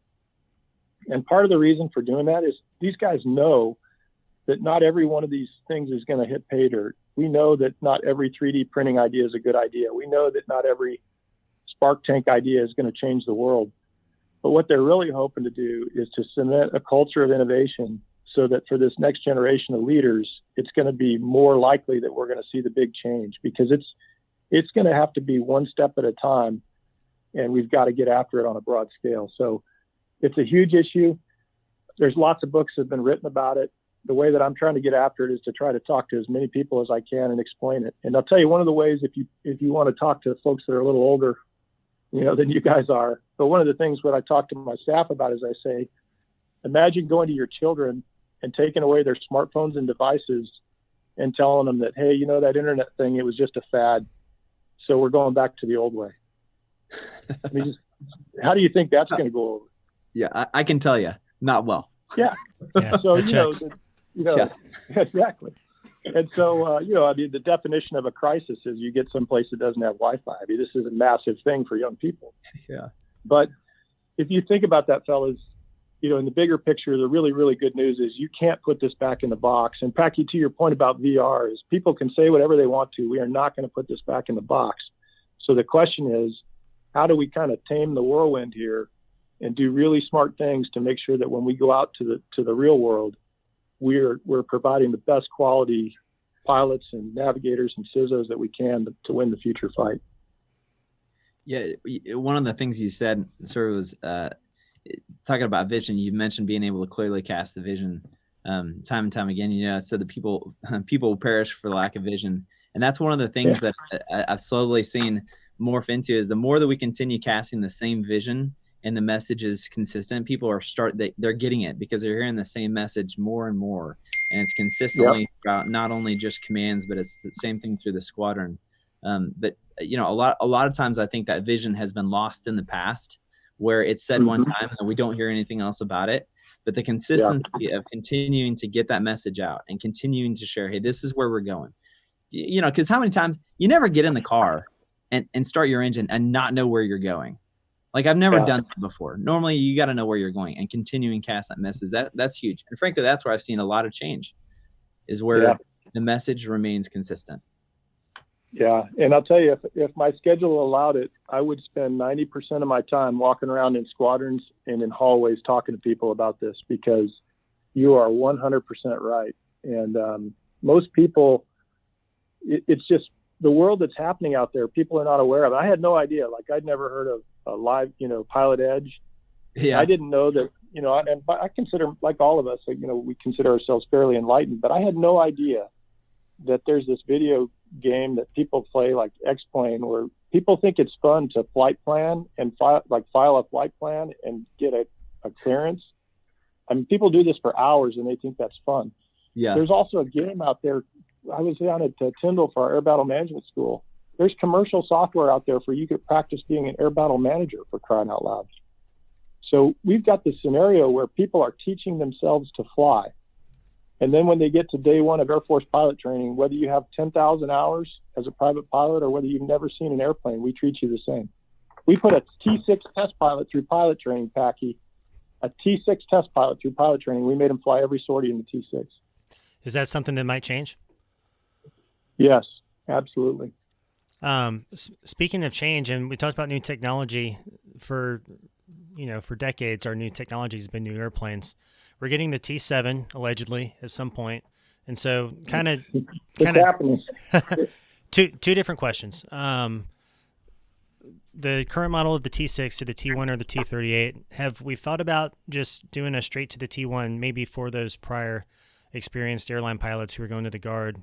And part of the reason for doing that is these guys know that not every one of these things is going to hit pay dirt. We know that not every 3D printing idea is a good idea. We know that not every spark tank idea is going to change the world. But what they're really hoping to do is to cement a culture of innovation so that for this next generation of leaders, it's going to be more likely that we're going to see the big change, because it's going to have to be one step at a time, and we've got to get after it on a broad scale. So it's a huge issue. There's lots of books that have been written about it. The way that I'm trying to get after it is to try to talk to as many people as I can and explain it. And I'll tell you, one of the ways, if you want to talk to folks that are a little older, than you guys are, but one of the things what I talk to my staff about is I say, imagine going to your children and taking away their smartphones and devices and telling them that, hey, that internet thing, it was just a fad. So we're going back to the old way. How do you think that's going to go over? Yeah, I can tell you, not well. Yeah. So, exactly. And so, the definition of a crisis is you get someplace that doesn't have Wi-Fi. This is a massive thing for young people. Yeah. But if you think about that, fellas, in the bigger picture, the really, really good news is you can't put this back in the box. And Packy, to your point about VR, is people can say whatever they want to. We are not going to put this back in the box. So the question is, how do we kind of tame the whirlwind here and do really smart things to make sure that when we go out to the real world, we're providing the best quality pilots and navigators and CISOs that we can to win the future fight. Yeah, one of the things you said sort of was talking about vision. You mentioned being able to clearly cast the vision time and time again. So the people will perish for lack of vision, and that's one of the things that I've slowly seen morph into is the more that we continue casting the same vision and the message is consistent, people are they're getting it because they're hearing the same message more and more, and it's consistently throughout not only just commands, but it's the same thing through the squadron. But a lot of times I think that vision has been lost in the past, where it's said one time and we don't hear anything else about it. But the consistency of continuing to get that message out and continuing to share, hey, this is where we're going. Because how many times you never get in the car and start your engine and not know where you're going. Like I've never done that before. Normally you got to know where you're going and continuing cast that message. That's huge. And frankly, that's where I've seen a lot of change is where the message remains consistent. Yeah. And I'll tell you, if my schedule allowed it, I would spend 90% of my time walking around in squadrons and in hallways talking to people about this, because you are 100% right. And most people, it's just the world that's happening out there. People are not aware of it. I had no idea. Like I'd never heard of a live, Pilot Edge. Yeah. I didn't know that, and I consider, like all of us, we consider ourselves fairly enlightened, but I had no idea that there's this video game that people play like X-Plane, where people think it's fun to flight plan and file a flight plan and get a clearance. I mean, people do this for hours and they think that's fun. Yeah. There's also a game out there. I was down at Tyndall for our air battle management school. There's commercial software out there for you to practice being an air battle manager, for crying out loud. So we've got this scenario where people are teaching themselves to fly. And then when they get to day one of Air Force pilot training, whether you have 10,000 hours as a private pilot or whether you've never seen an airplane, we treat you the same. We put a T6 test pilot through pilot training, Packy. A T6 test pilot through pilot training. We made him fly every sortie in the T6. Is that something that might change? Yes, absolutely. Speaking of change, and we talked about new technology for decades, our new technology has been new airplanes. We're getting the T7 allegedly at some point. And so kind of two different questions. The current model of the T6 to the T1 or the T38, have we thought about just doing a straight to the T1, maybe for those prior experienced airline pilots who are going to the Guard?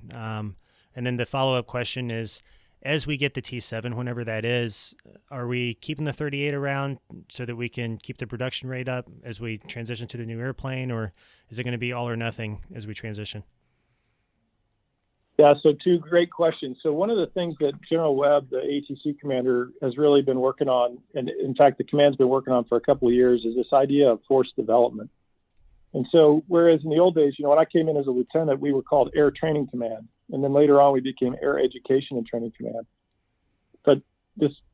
And then the follow-up question is, as we get the T7, whenever that is, are we keeping the 38 around so that we can keep the production rate up as we transition to the new airplane, or is it going to be all or nothing as we transition? Yeah, so two great questions. So one of the things that General Webb, the ATC commander, has really been working on, and in fact, the command's been working on for a couple of years, is this idea of force development. And so whereas in the old days, when I came in as a lieutenant, we were called Air Training Command. And then later on, we became Air Education and Training Command. But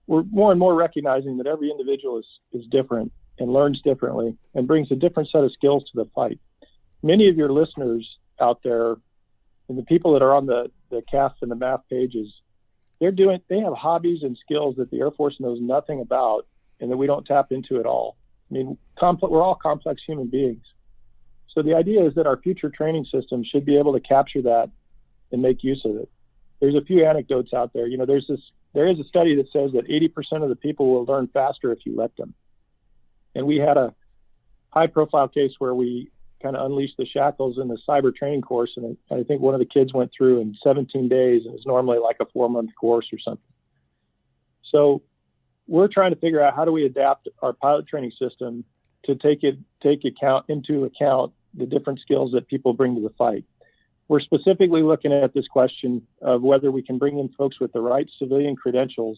we're more and more recognizing that every individual is different and learns differently and brings a different set of skills to the fight. Many of your listeners out there and the people that are on the CAF and the MAF pages, they have hobbies and skills that the Air Force knows nothing about and that we don't tap into at all. I mean, we're all complex human beings. So the idea is that our future training system should be able to capture that and make use of it. There's a few anecdotes out there. There is a study that says that 80% of the people will learn faster if you let them. And we had a high profile case where we kind of unleashed the shackles in the cyber training course. And I think one of the kids went through in 17 days, and it's normally like a 4-month course or something. So we're trying to figure out how do we adapt our pilot training system to take into account the different skills that people bring to the fight. we're specifically looking at this question of whether we can bring in folks with the right civilian credentials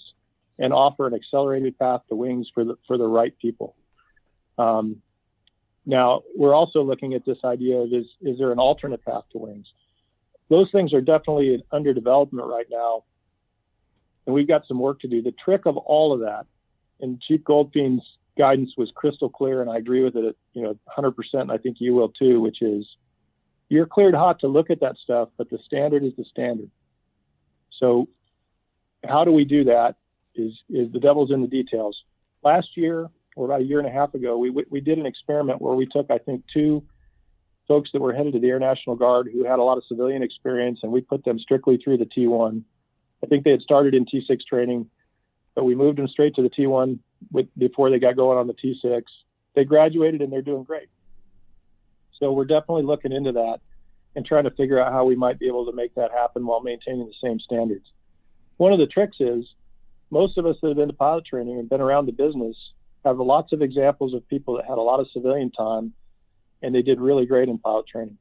and offer an accelerated path to wings for the right people. Now, we're also looking at this idea of is there an alternate path to wings? Those things are definitely under development right now, and we've got some work to do. The trick of all of that, and Chief Goldfein's guidance was crystal clear, and I agree with it, 100%, and I think you will too, which is you're cleared hot to look at that stuff, but the standard is the standard. So how do we do that is the devil's in the details. Last year, or about a year and a half ago, we did an experiment where we took, I think, 2 folks that were headed to the Air National Guard who had a lot of civilian experience, and we put them strictly through the T1. I think they had started in T6 training, but we moved them straight to the T1 before they got going on the T6. They graduated, and they're doing great. So we're definitely looking into that and trying to figure out how we might be able to make that happen while maintaining the same standards. One of the tricks is most of us that have been to pilot training and been around the business have lots of examples of people that had a lot of civilian time and they did really great in pilot training.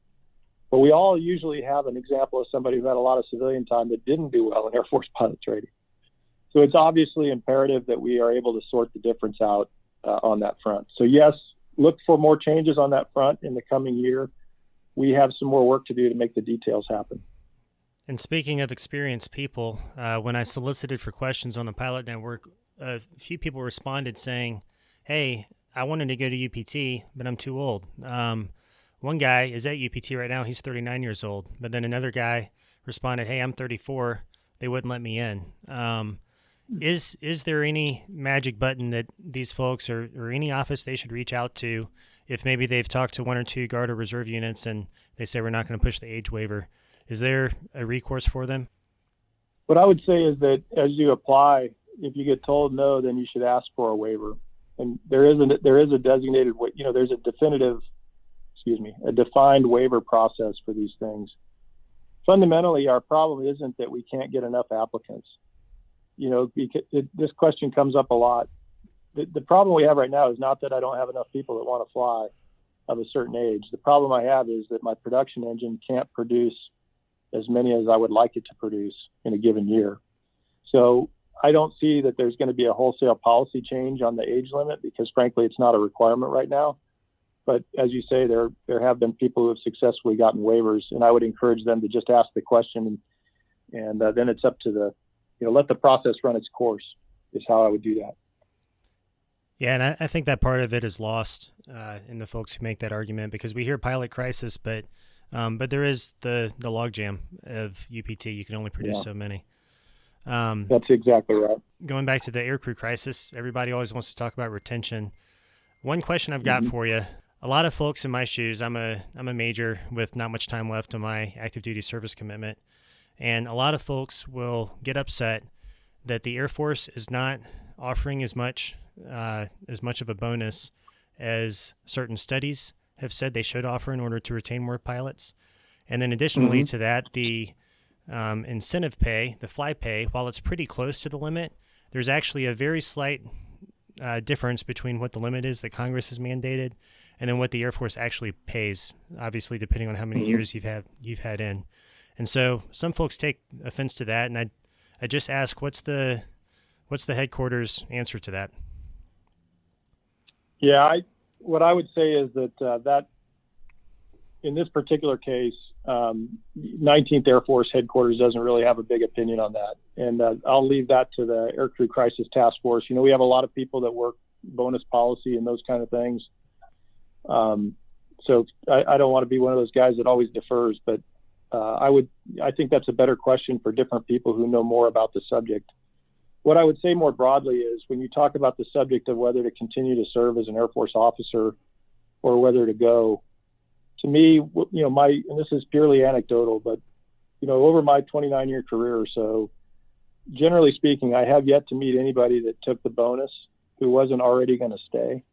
But we all usually have an example of somebody who had a lot of civilian time that didn't do well in Air Force pilot training. So it's obviously imperative that we are able to sort the difference out on that front. So yes, look for more changes on that front in the coming year. We have some more work to do to make the details happen. And speaking of experienced people, when I solicited for questions on the Pilot Network, a few people responded saying, hey, I wanted to go to UPT, but I'm too old. One guy is at UPT right now. He's 39 years old. But then another guy responded, hey, I'm 34. They wouldn't let me in. Is there any magic button that these folks or any office they should reach out to if maybe they've talked to 1 or 2 Guard or Reserve units and they say we're not going to push the age waiver? Is there a recourse for them? What I would say is that as you apply, if you get told no, then you should ask for a waiver. And there is a designated, there's a defined waiver process for these things. Fundamentally, our problem isn't that we can't get enough applicants. This question comes up a lot. The problem we have right now is not that I don't have enough people that want to fly of a certain age. The problem I have is that my production engine can't produce as many as I would like it to produce in a given year. So I don't see that there's going to be a wholesale policy change on the age limit because, frankly, it's not a requirement right now. But as you say, there have been people who have successfully gotten waivers, and I would encourage them to just ask the question, and then it's up to let the process run its course is how I would do that. Yeah, and I think that part of it is lost in the folks who make that argument because we hear pilot crisis, but there is the logjam of UPT. You can only produce so many. That's exactly right. Going back to the aircrew crisis, everybody always wants to talk about retention. One question I've got for you: a lot of folks in my shoes. I'm a major with not much time left on my active duty service commitment, and a lot of folks will get upset that the Air Force is not offering as much of a bonus as certain studies have said they should offer in order to retain more pilots. And then additionally to that, the incentive pay, the fly pay, while it's pretty close to the limit, there's actually a very slight difference between what the limit is that Congress has mandated and then what the Air Force actually pays, obviously depending on how many years you've had in. And so some folks take offense to that, and I just ask, what's the headquarters answer to that? Yeah, what I would say is that in this particular case, 19th Air Force headquarters doesn't really have a big opinion on that. And I'll leave that to the Aircrew Crisis Task Force. We have a lot of people that work bonus policy and those kind of things. So I don't want to be one of those guys that always defers, but I think that's a better question for different people who know more about the subject. What I would say more broadly is when you talk about the subject of whether to continue to serve as an Air Force officer or whether to go, to me, and this is purely anecdotal, but, over my 29-year career or so, generally speaking, I have yet to meet anybody that took the bonus who wasn't already going to stay.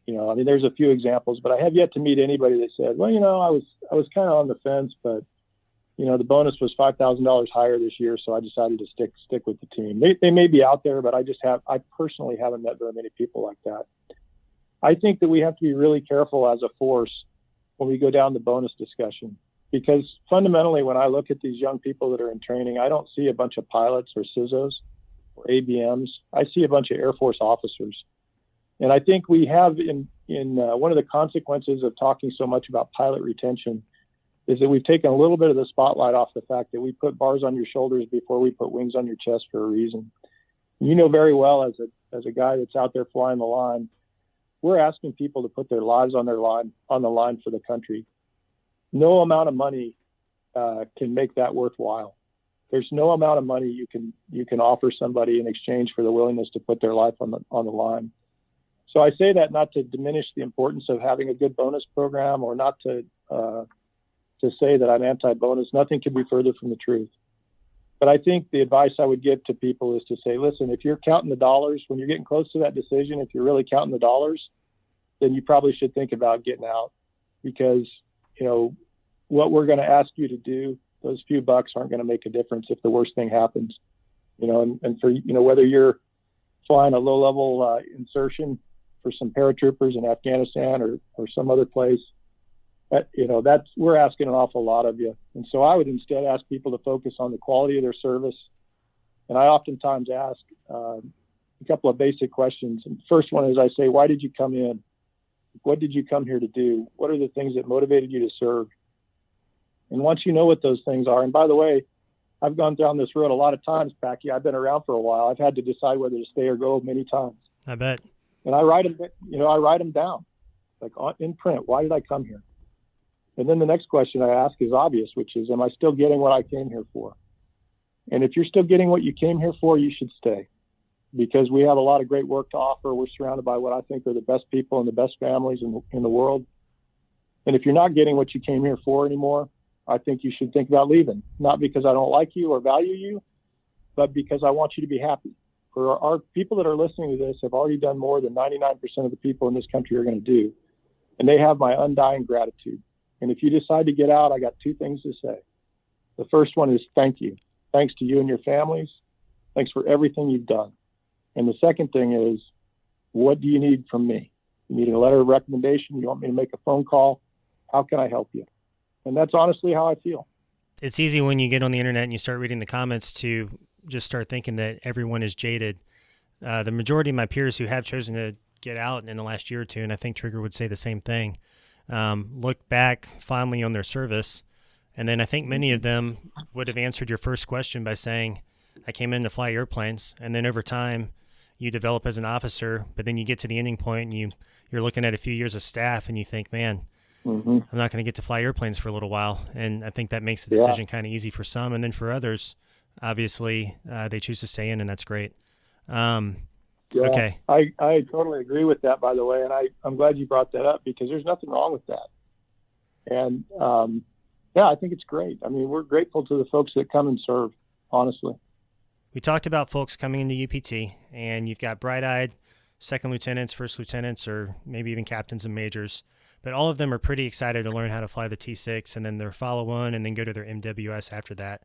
There's a few examples, but I have yet to meet anybody that said, well, I was kind of on the fence, but, the bonus was $5,000 higher this year, so I decided to stick with the team. They may be out there, but I personally haven't met very many people like that. I think that we have to be really careful as a force when we go down the bonus discussion, because fundamentally, when I look at these young people that are in training, I don't see a bunch of pilots or CISOs or ABMs. I see a bunch of Air Force officers. And I think we have in one of the consequences of talking so much about pilot retention is that we've taken a little bit of the spotlight off the fact that we put bars on your shoulders before we put wings on your chest for a reason. You know very well as a guy that's out there flying the line, we're asking people to put their lives on the line for the country. No amount of money can make that worthwhile. There's no amount of money you can offer somebody in exchange for the willingness to put their life on the line. So I say that not to diminish the importance of having a good bonus program, or not to say that I'm anti-bonus. Nothing could be further from the truth. But I think the advice I would give to people is to say, listen, if you're counting the dollars, when you're getting close to that decision, if you're really counting the dollars, then you probably should think about getting out, because, what we're going to ask you to do, those few bucks aren't going to make a difference if the worst thing happens, and for, whether you're flying a low level insertion for some paratroopers in Afghanistan or some other place, we're asking an awful lot of you. And so I would instead ask people to focus on the quality of their service. And I oftentimes ask a couple of basic questions. And the first one is, I say, why did you come in? What did you come here to do? What are the things that motivated you to serve? And once you know what those things are, and by the way, I've gone down this road a lot of times, Packy. I've been around for a while. I've had to decide whether to stay or go many times. I bet. And I write them down, like in print. Why did I come here? And then the next question I ask is obvious, which is, am I still getting what I came here for? And if you're still getting what you came here for, you should stay, because we have a lot of great work to offer. We're surrounded by what I think are the best people and the best families in the world. And if you're not getting what you came here for anymore, I think you should think about leaving, not because I don't like you or value you, but because I want you to be happy. For our people that are listening to this have already done more than 99% of the people in this country are going to do. And they have my undying gratitude. And if you decide to get out, I got two things to say. The first one is thank you. Thanks to you and your families. Thanks for everything you've done. And the second thing is, what do you need from me? You need a letter of recommendation? You want me to make a phone call? How can I help you? And that's honestly how I feel. It's easy when you get on the internet and you start reading the comments to just start thinking that everyone is jaded. The majority of my peers who have chosen to get out in the last year or two, and I think Trigger would say the same thing, look back fondly on their service. And then I think many of them would have answered your first question by saying, I came in to fly airplanes. And then over time, you develop as an officer, but then you get to the ending point and you're looking at a few years of staff and you think, man, I'm not going to get to fly airplanes for a little while. And I think that makes the decision kind of easy for some. And then for others, obviously, they choose to stay in, and that's great. Okay. I totally agree with that, by the way. And I'm glad you brought that up, because there's nothing wrong with that. And I think it's great. I mean, we're grateful to the folks that come and serve, honestly. We talked about folks coming into UPT, and you've got bright-eyed second lieutenants, first lieutenants, or maybe even captains and majors. But all of them are pretty excited to learn how to fly the T6 and then their follow-on and then go to their MWS after that.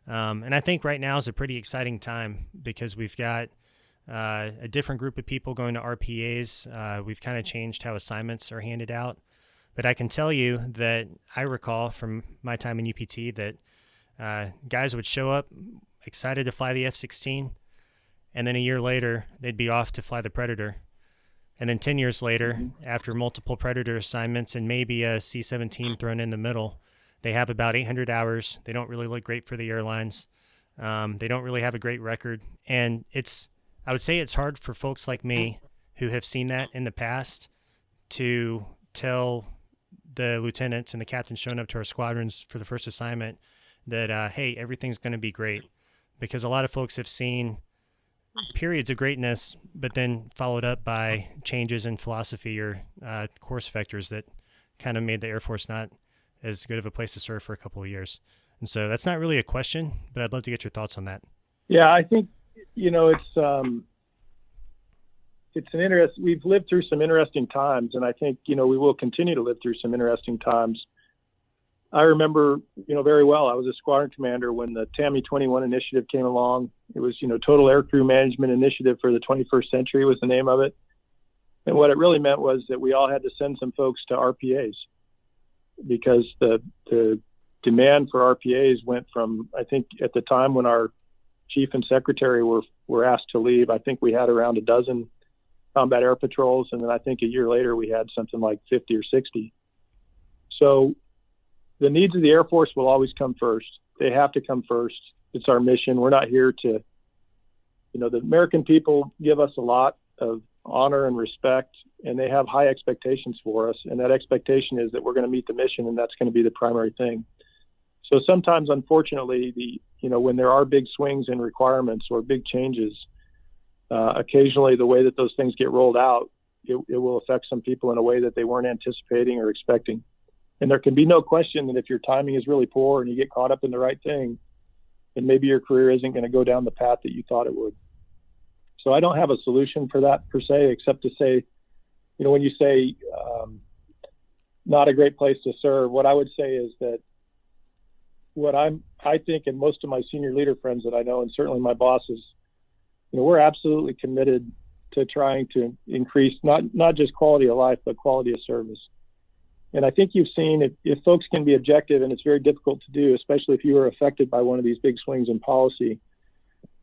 And I think right now is a pretty exciting time, because we've got a different group of people going to RPAs. We've kind of changed how assignments are handed out. But I can tell you that I recall from my time in UPT that guys would show up excited to fly the F-16, and then a year later, they'd be off to fly the Predator. And then 10 years later, after multiple Predator assignments and maybe a C-17 thrown in the middle, they have about 800 hours. They don't really look great for the airlines. They don't really have a great record. And I would say it's hard for folks like me who have seen that in the past to tell the lieutenants and the captains showing up to our squadrons for the first assignment that, hey, everything's going to be great. Because a lot of folks have seen periods of greatness, but then followed up by changes in philosophy or course vectors that kind of made the Air Force not as good of a place to serve for a couple of years. And so that's not really a question, but I'd love to get your thoughts on that. Yeah, I think, it's an we've lived through some interesting times, and I think, we will continue to live through some interesting times. I remember, very well, I was a squadron commander when the TAMI 21 initiative came along. It was, Total Air Crew Management Initiative for the 21st Century was the name of it. And what it really meant was that we all had to send some folks to RPAs, because the demand for RPAs went from, I think at the time when our chief and secretary were asked to leave, I think we had around a dozen combat air patrols. And then I think a year later we had something like 50 or 60. So the needs of the Air Force will always come first. They have to come first. It's our mission. We're not here to, the American people give us a lot of honor and respect, and they have high expectations for us. And that expectation is that we're going to meet the mission, and that's going to be the primary thing. So sometimes, unfortunately, when there are big swings in requirements or big changes, occasionally the way that those things get rolled out, it will affect some people in a way that they weren't anticipating or expecting. And there can be no question that if your timing is really poor and you get caught up in the right thing, then maybe your career isn't going to go down the path that you thought it would. So I don't have a solution for that per se, except to say, when you say not a great place to serve, what I would say is that I think, and most of my senior leader friends that I know, and certainly my bosses, we're absolutely committed to trying to increase not just quality of life, but quality of service. And I think you've seen if folks can be objective, and it's very difficult to do, especially if you are affected by one of these big swings in policy.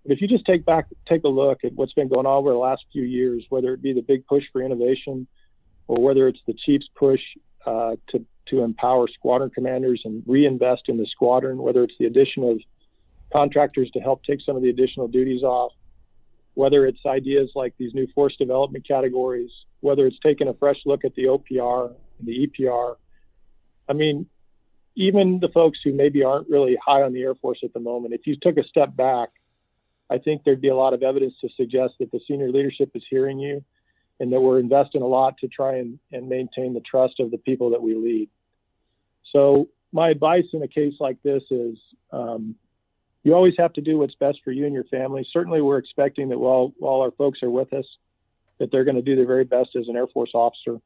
But if you just take a look at what's been going on over the last few years, whether it be the big push for innovation or whether it's the chief's push to empower squadron commanders and reinvest in the squadron, whether it's the addition of contractors to help take some of the additional duties off, whether it's ideas like these new force development categories, whether it's taking a fresh look at the OPR and the EPR. I mean, even the folks who maybe aren't really high on the Air Force at the moment, if you took a step back, I think there'd be a lot of evidence to suggest that the senior leadership is hearing you and that we're investing a lot to try and maintain the trust of the people that we lead. So my advice in a case like this is you always have to do what's best for you and your family. Certainly we're expecting that while our folks are with us, that they're going to do their very best as an Air Force officer.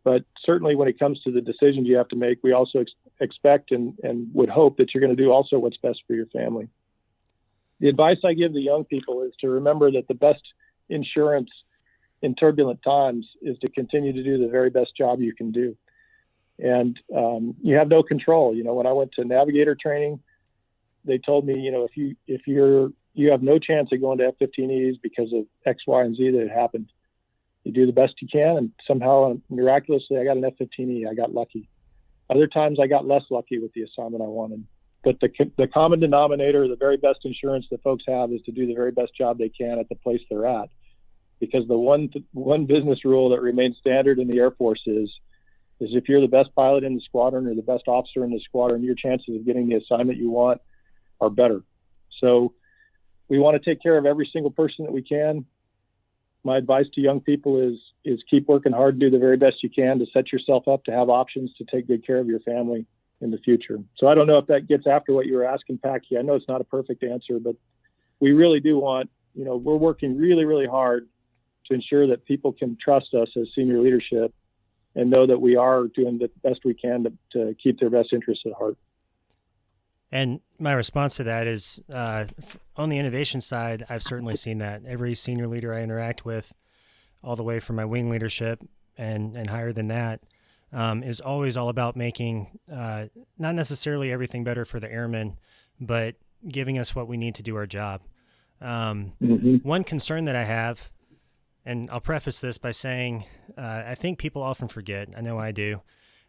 But certainly when it comes to the decisions you have to make, we also expect and would hope that you're going to do also what's best for your family. The advice I give the young people is to remember that the best insurance in turbulent times is to continue to do the very best job you can do. And you have no control. When I went to navigator training, they told me, if you have no chance of going to F-15Es because of X, Y, and Z that had happened. You do the best you can, and somehow miraculously I got an F-15E. I got lucky. Other times I got less lucky with the assignment I wanted. But the common denominator, the very best insurance that folks have is to do the very best job they can at the place they're at. Because the one business rule that remains standard in the Air Force is if you're the best pilot in the squadron or the best officer in the squadron, your chances of getting the assignment you want are better. So we want to take care of every single person that we can. My advice to young people is keep working hard, do the very best you can to set yourself up to have options to take good care of your family in the future. So I don't know if that gets after what you were asking, Packy. I know it's not a perfect answer, but we really do want, we're working really, really hard to ensure that people can trust us as senior leadership and know that we are doing the best we can to keep their best interests at heart. And my response to that is, on the innovation side, I've certainly seen that. Every senior leader I interact with, all the way from my wing leadership and higher than that, is always all about making not necessarily everything better for the airmen, but giving us what we need to do our job. One concern that I have, and I'll preface this by saying I think people often forget, I know I do,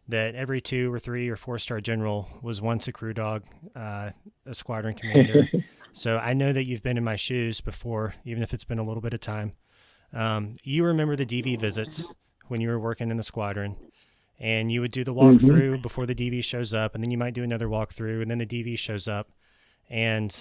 that every 2 or 3 or 4-star general was once a crew dog, a squadron commander. So I know that you've been in my shoes before, even if it's been a little bit of time. You remember the DV visits when you were working in the squadron, and you would do the walkthrough before the DV shows up, and then you might do another walkthrough, and then the DV shows up. And,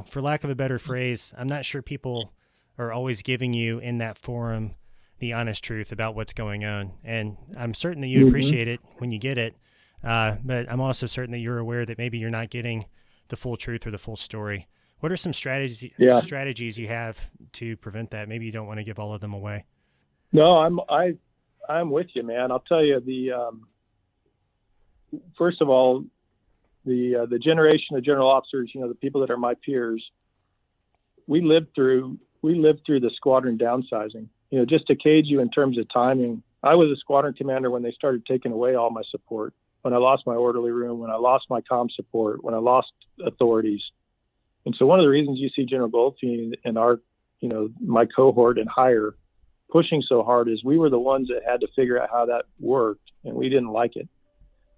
for lack of a better phrase, I'm not sure people are always giving you in that forum the honest truth about what's going on. And I'm certain that you appreciate it when you get it. But I'm also certain that you're aware that maybe you're not getting the full truth or the full story. What are some strategies you have to prevent that? Maybe you don't want to give all of them away. No, I'm with you, man. I'll tell you first of all, the generation of general officers, the people that are my peers, we lived through the squadron downsizing. Just to cage you in terms of timing, I was a squadron commander when they started taking away all my support. when I lost my orderly room, when I lost my comm support, when I lost authorities. And so one of the reasons you see General Goldfein and our, my cohort and higher pushing so hard is we were the ones that had to figure out how that worked, and we didn't like it.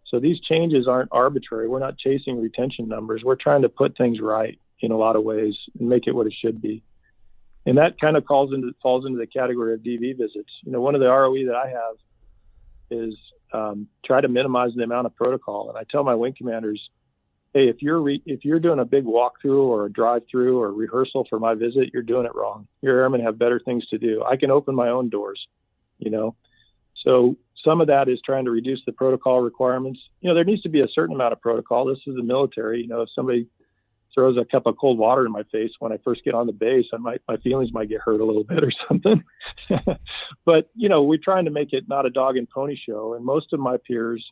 So these changes aren't arbitrary. We're not chasing retention numbers. We're trying to put things right in a lot of ways and make it what it should be. And that kind of falls into the category of DV visits. One of the ROE that I have is try to minimize the amount of protocol. And I tell my wing commanders, hey, if you're doing a big walkthrough or a drive-through or a rehearsal for my visit, you're doing it wrong. Your airmen have better things to do. I can open my own doors, So some of that is trying to reduce the protocol requirements. There needs to be a certain amount of protocol. This is the military. If somebody throws a cup of cold water in my face when I first get on the base, my feelings might get hurt a little bit or something. But, we're trying to make it not a dog and pony show. And most of my peers,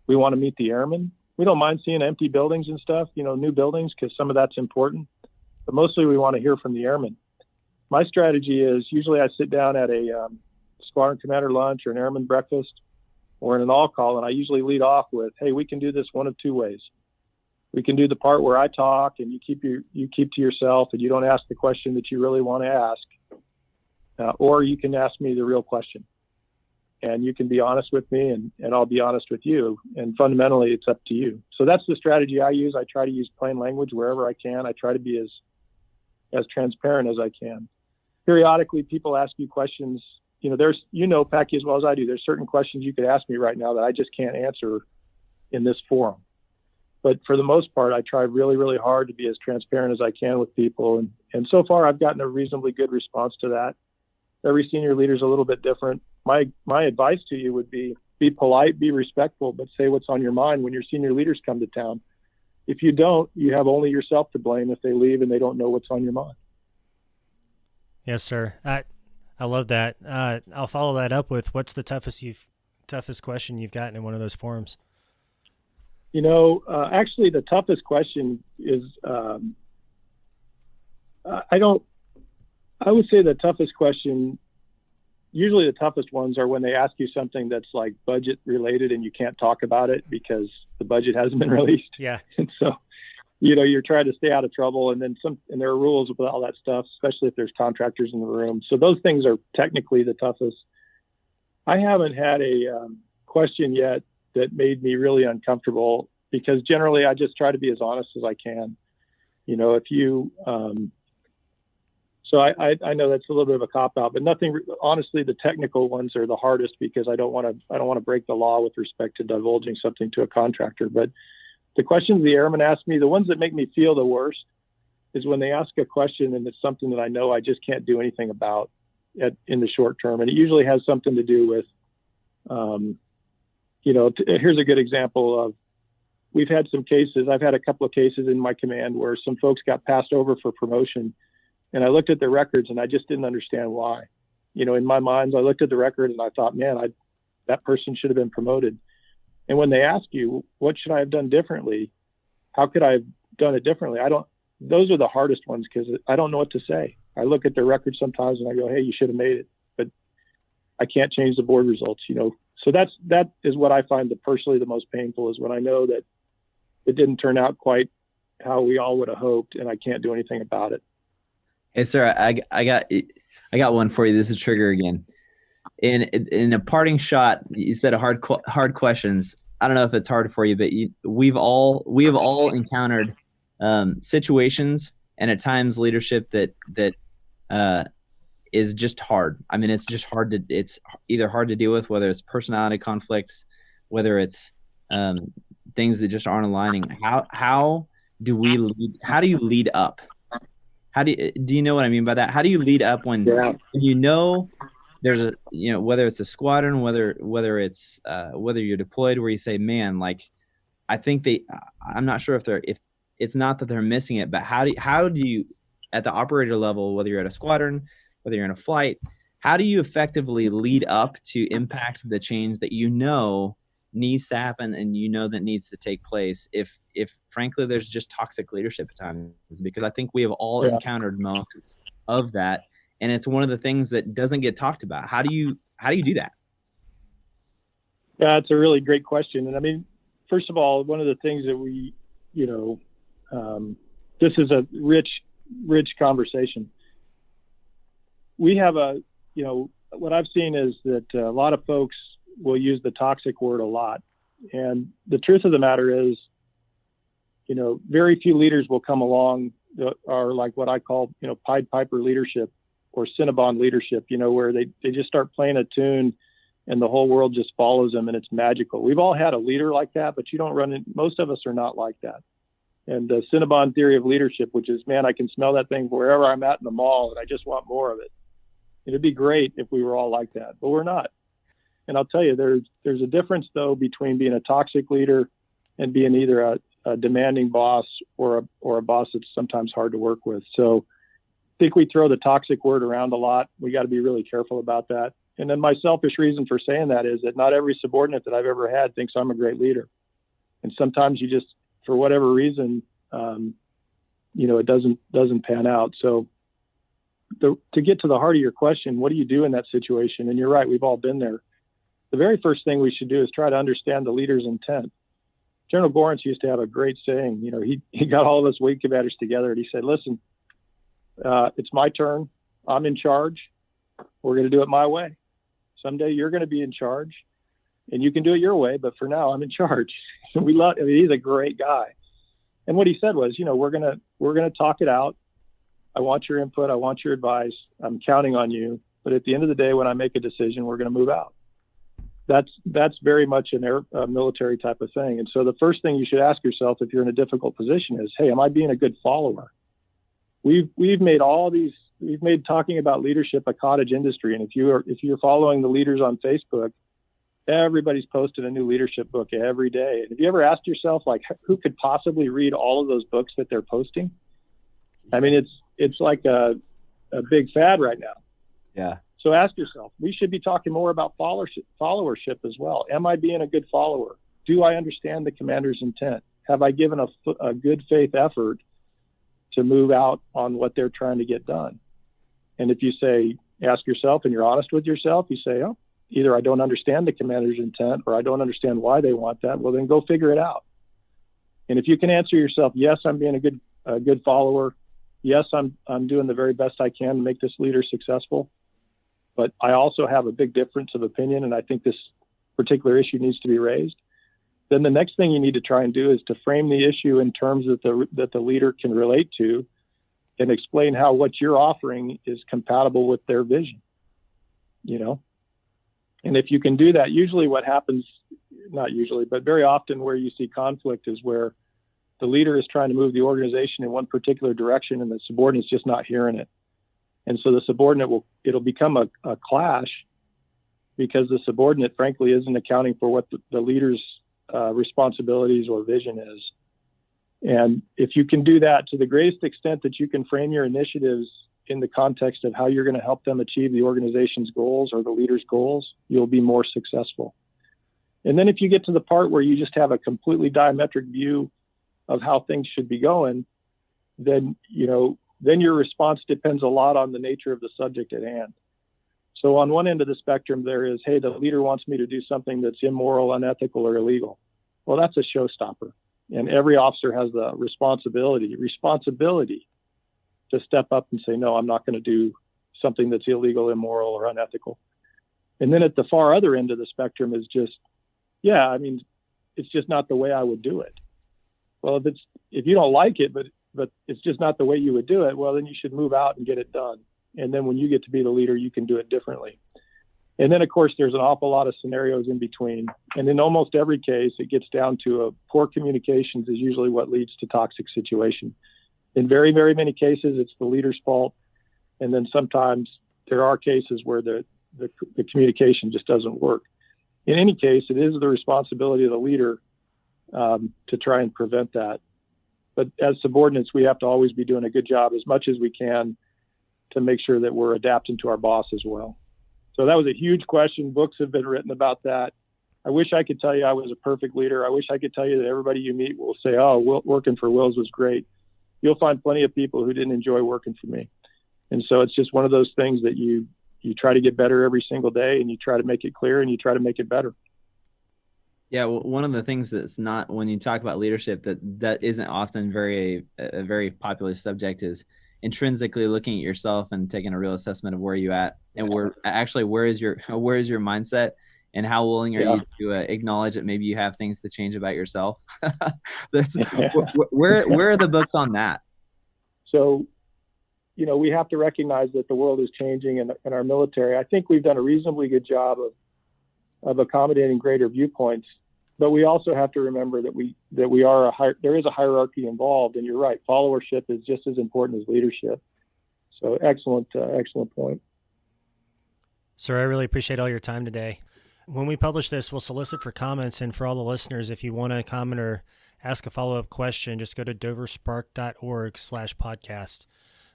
we want to meet the airmen. We don't mind seeing empty buildings and stuff, new buildings, because some of that's important. But mostly we want to hear from the airmen. My strategy is usually I sit down at a squadron commander lunch or an airman breakfast or in an all call, and I usually lead off with, hey, we can do this one of two ways. We can do the part where I talk and you keep to yourself and you don't ask the question that you really want to ask, or you can ask me the real question. And you can be honest with me and I'll be honest with you. And fundamentally, it's up to you. So that's the strategy I use. I try to use plain language wherever I can. I try to be as transparent as I can. Periodically, people ask you questions. There's, Packy, as well as I do, there's certain questions you could ask me right now that I just can't answer in this forum. But for the most part, I try really, really hard to be as transparent as I can with people. And so far, I've gotten a reasonably good response to that. Every senior leader is a little bit different. My advice to you would be polite, be respectful, but say what's on your mind when your senior leaders come to town. If you don't, you have only yourself to blame if they leave and they don't know what's on your mind. Yes, sir. I love that. I'll follow that up with what's the toughest question you've gotten in one of those forums? Actually, the toughest question is, I would say the toughest question, usually the toughest ones are when they ask you something that's like budget related and you can't talk about it because the budget hasn't been released. Yeah. And so, you're trying to stay out of trouble, and there are rules with all that stuff, especially if there's contractors in the room. So those things are technically the toughest. I haven't had a question yet that made me really uncomfortable, because generally I just try to be as honest as I can. So I know that's a little bit of a cop out, but honestly, the technical ones are the hardest because I don't want to break the law with respect to divulging something to a contractor. But the questions the airmen ask me, the ones that make me feel the worst, is when they ask a question and it's something that I know I just can't do anything about in the short term. And it usually has something to do with, here's a good example of, we've had some cases. I've had a couple of cases in my command where some folks got passed over for promotion. And I looked at their records and I just didn't understand why. In my mind, I looked at the record and I thought, man, that person should have been promoted. And when they ask you, what should I have done differently? How could I have done it differently? Those are the hardest ones because I don't know what to say. I look at their records sometimes and I go, hey, you should have made it, but I can't change the board results, So that is what I find personally the most painful, is when I know that it didn't turn out quite how we all would have hoped and I can't do anything about it. Hey, sir, I got one for you. This is Trigger again. In a parting shot, you said hard questions. I don't know if it's hard for you, but we have all encountered situations and at times leadership that is just hard. I mean, it's just hard it's either hard to deal with, whether it's personality conflicts, whether it's things that just aren't aligning. How do you lead up? Do you know what I mean by that? How do you lead up when there's whether it's a squadron, whether it's whether you're deployed, where you say, man, like, I think I'm not sure if it's not that they're missing it, but how do you at the operator level, whether you're at a squadron, whether you're in a flight, how do you effectively lead up to impact the change that needs to happen and that needs to take place if frankly there's just toxic leadership at times? Because I think we have all encountered moments of that, and it's one of the things that doesn't get talked about. How do you do that? Yeah, it's a really great question. And I mean, first of all, one of the things that we, this is a rich conversation. We have what I've seen is that a lot of folks will use the toxic word a lot. And the truth of the matter is, very few leaders will come along that are like what I call, Pied Piper leadership or Cinnabon leadership, where they just start playing a tune and the whole world just follows them and it's magical. We've all had a leader like that, but most of us are not like that. And the Cinnabon theory of leadership, which is, man, I can smell that thing wherever I'm at in the mall and I just want more of it. It'd be great if we were all like that, but we're not. And I'll tell you, there's a difference though between being a toxic leader and being either a demanding boss or a boss that's sometimes hard to work with. So I think we throw the toxic word around a lot. We got to be really careful about that. And then my selfish reason for saying that is that not every subordinate that I've ever had thinks I'm a great leader. And sometimes you just, for whatever reason, it doesn't pan out. So to get to the heart of your question, what do you do in that situation? And you're right, we've all been there. The very first thing we should do is try to understand the leader's intent. General Gorence used to have a great saying. He got all of us Wing commanders together and he said, listen, it's my turn. I'm in charge. We're going to do it my way. Someday you're going to be in charge and you can do it your way. But for now, I'm in charge. He's a great guy. And what he said was, we're going to talk it out. I want your input. I want your advice. I'm counting on you. But at the end of the day, when I make a decision, we're going to move out. That's very much a military type of thing. And so the first thing you should ask yourself if you're in a difficult position is, hey, am I being a good follower? We've made talking about leadership a cottage industry. And if you're following the leaders on Facebook, everybody's posting a new leadership book every day. And have you ever asked yourself, like, who could possibly read all of those books that they're posting? I mean, it's like a big fad right now. Yeah. So ask yourself, we should be talking more about followership as well. Am I being a good follower? Do I understand the commander's intent? Have I given a good faith effort to move out on what they're trying to get done? And if you ask yourself and you're honest with yourself, you say, oh, either I don't understand the commander's intent or I don't understand why they want that. Well, then go figure it out. And if you can answer yourself, yes, I'm being a good follower. Yes, I'm doing the very best I can to make this leader successful. But I also have a big difference of opinion, and I think this particular issue needs to be raised. Then the next thing you need to try and do is to frame the issue in terms that the leader can relate to and explain how what you're offering is compatible with their vision, And if you can do that, usually what happens, not usually, but very often where you see conflict is where the leader is trying to move the organization in one particular direction and the subordinate's just not hearing it. And so the subordinate it'll become a clash because the subordinate, frankly, isn't accounting for what the leader's responsibilities or vision is. And if you can do that to the greatest extent that you can frame your initiatives in the context of how you're going to help them achieve the organization's goals or the leader's goals, you'll be more successful. And then if you get to the part where you just have a completely diametric view of how things should be going, then your response depends a lot on the nature of the subject at hand. So on one end of the spectrum, there is, hey, the leader wants me to do something that's immoral, unethical, or illegal. Well, that's a showstopper. And every officer has the responsibility to step up and say, no, I'm not going to do something that's illegal, immoral, or unethical. And then at the far other end of the spectrum is just, it's just not the way I would do it. Well, if you don't like it, but it's just not the way you would do it, well, then you should move out and get it done. And then when you get to be the leader, you can do it differently. And then, of course, there's an awful lot of scenarios in between. And in almost every case, it gets down to poor communications is usually what leads to toxic situation. In very, very many cases, it's the leader's fault. And then sometimes there are cases where the communication just doesn't work. In any case, it is the responsibility of the leader to try and prevent that. But as subordinates, we have to always be doing a good job as much as we can to make sure that we're adapting to our boss as well. So that was a huge question. Books have been written about that. I wish I could tell you I was a perfect leader. I wish I could tell you that everybody you meet will say, oh, working for Wills was great. You'll find plenty of people who didn't enjoy working for me. And so it's just one of those things that you try to get better every single day, and you try to make it clear and you try to make it better. Yeah, well, one of the things that's not, when you talk about leadership, that isn't often a very popular subject, is intrinsically looking at yourself and taking a real assessment of where you at, and where is your mindset, and how willing are you to acknowledge that maybe you have things to change about yourself. That's where are the books on that? So, we have to recognize that the world is changing in our military. I think we've done a reasonably good job of accommodating greater viewpoints, but we also have to remember that there is a hierarchy involved, and you're right, followership is just as important as leadership. So excellent point. Sir, I really appreciate all your time today. When we publish this, we'll solicit for comments, and for all the listeners, if you want to comment or ask a follow-up question, just go to doverspark.org/podcast.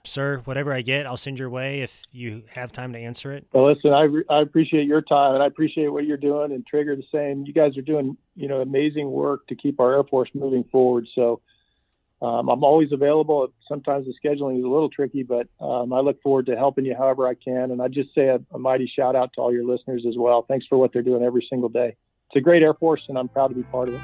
Sir, whatever I get, I'll send your way if you have time to answer it. Well, listen, I appreciate your time, and I appreciate what you're doing, and Trigger the same. You guys are doing, amazing work to keep our Air Force moving forward. So I'm always available. Sometimes the scheduling is a little tricky, but I look forward to helping you however I can. And I just say a mighty shout out to all your listeners as well. Thanks for what they're doing every single day. It's a great Air Force, and I'm proud to be part of it.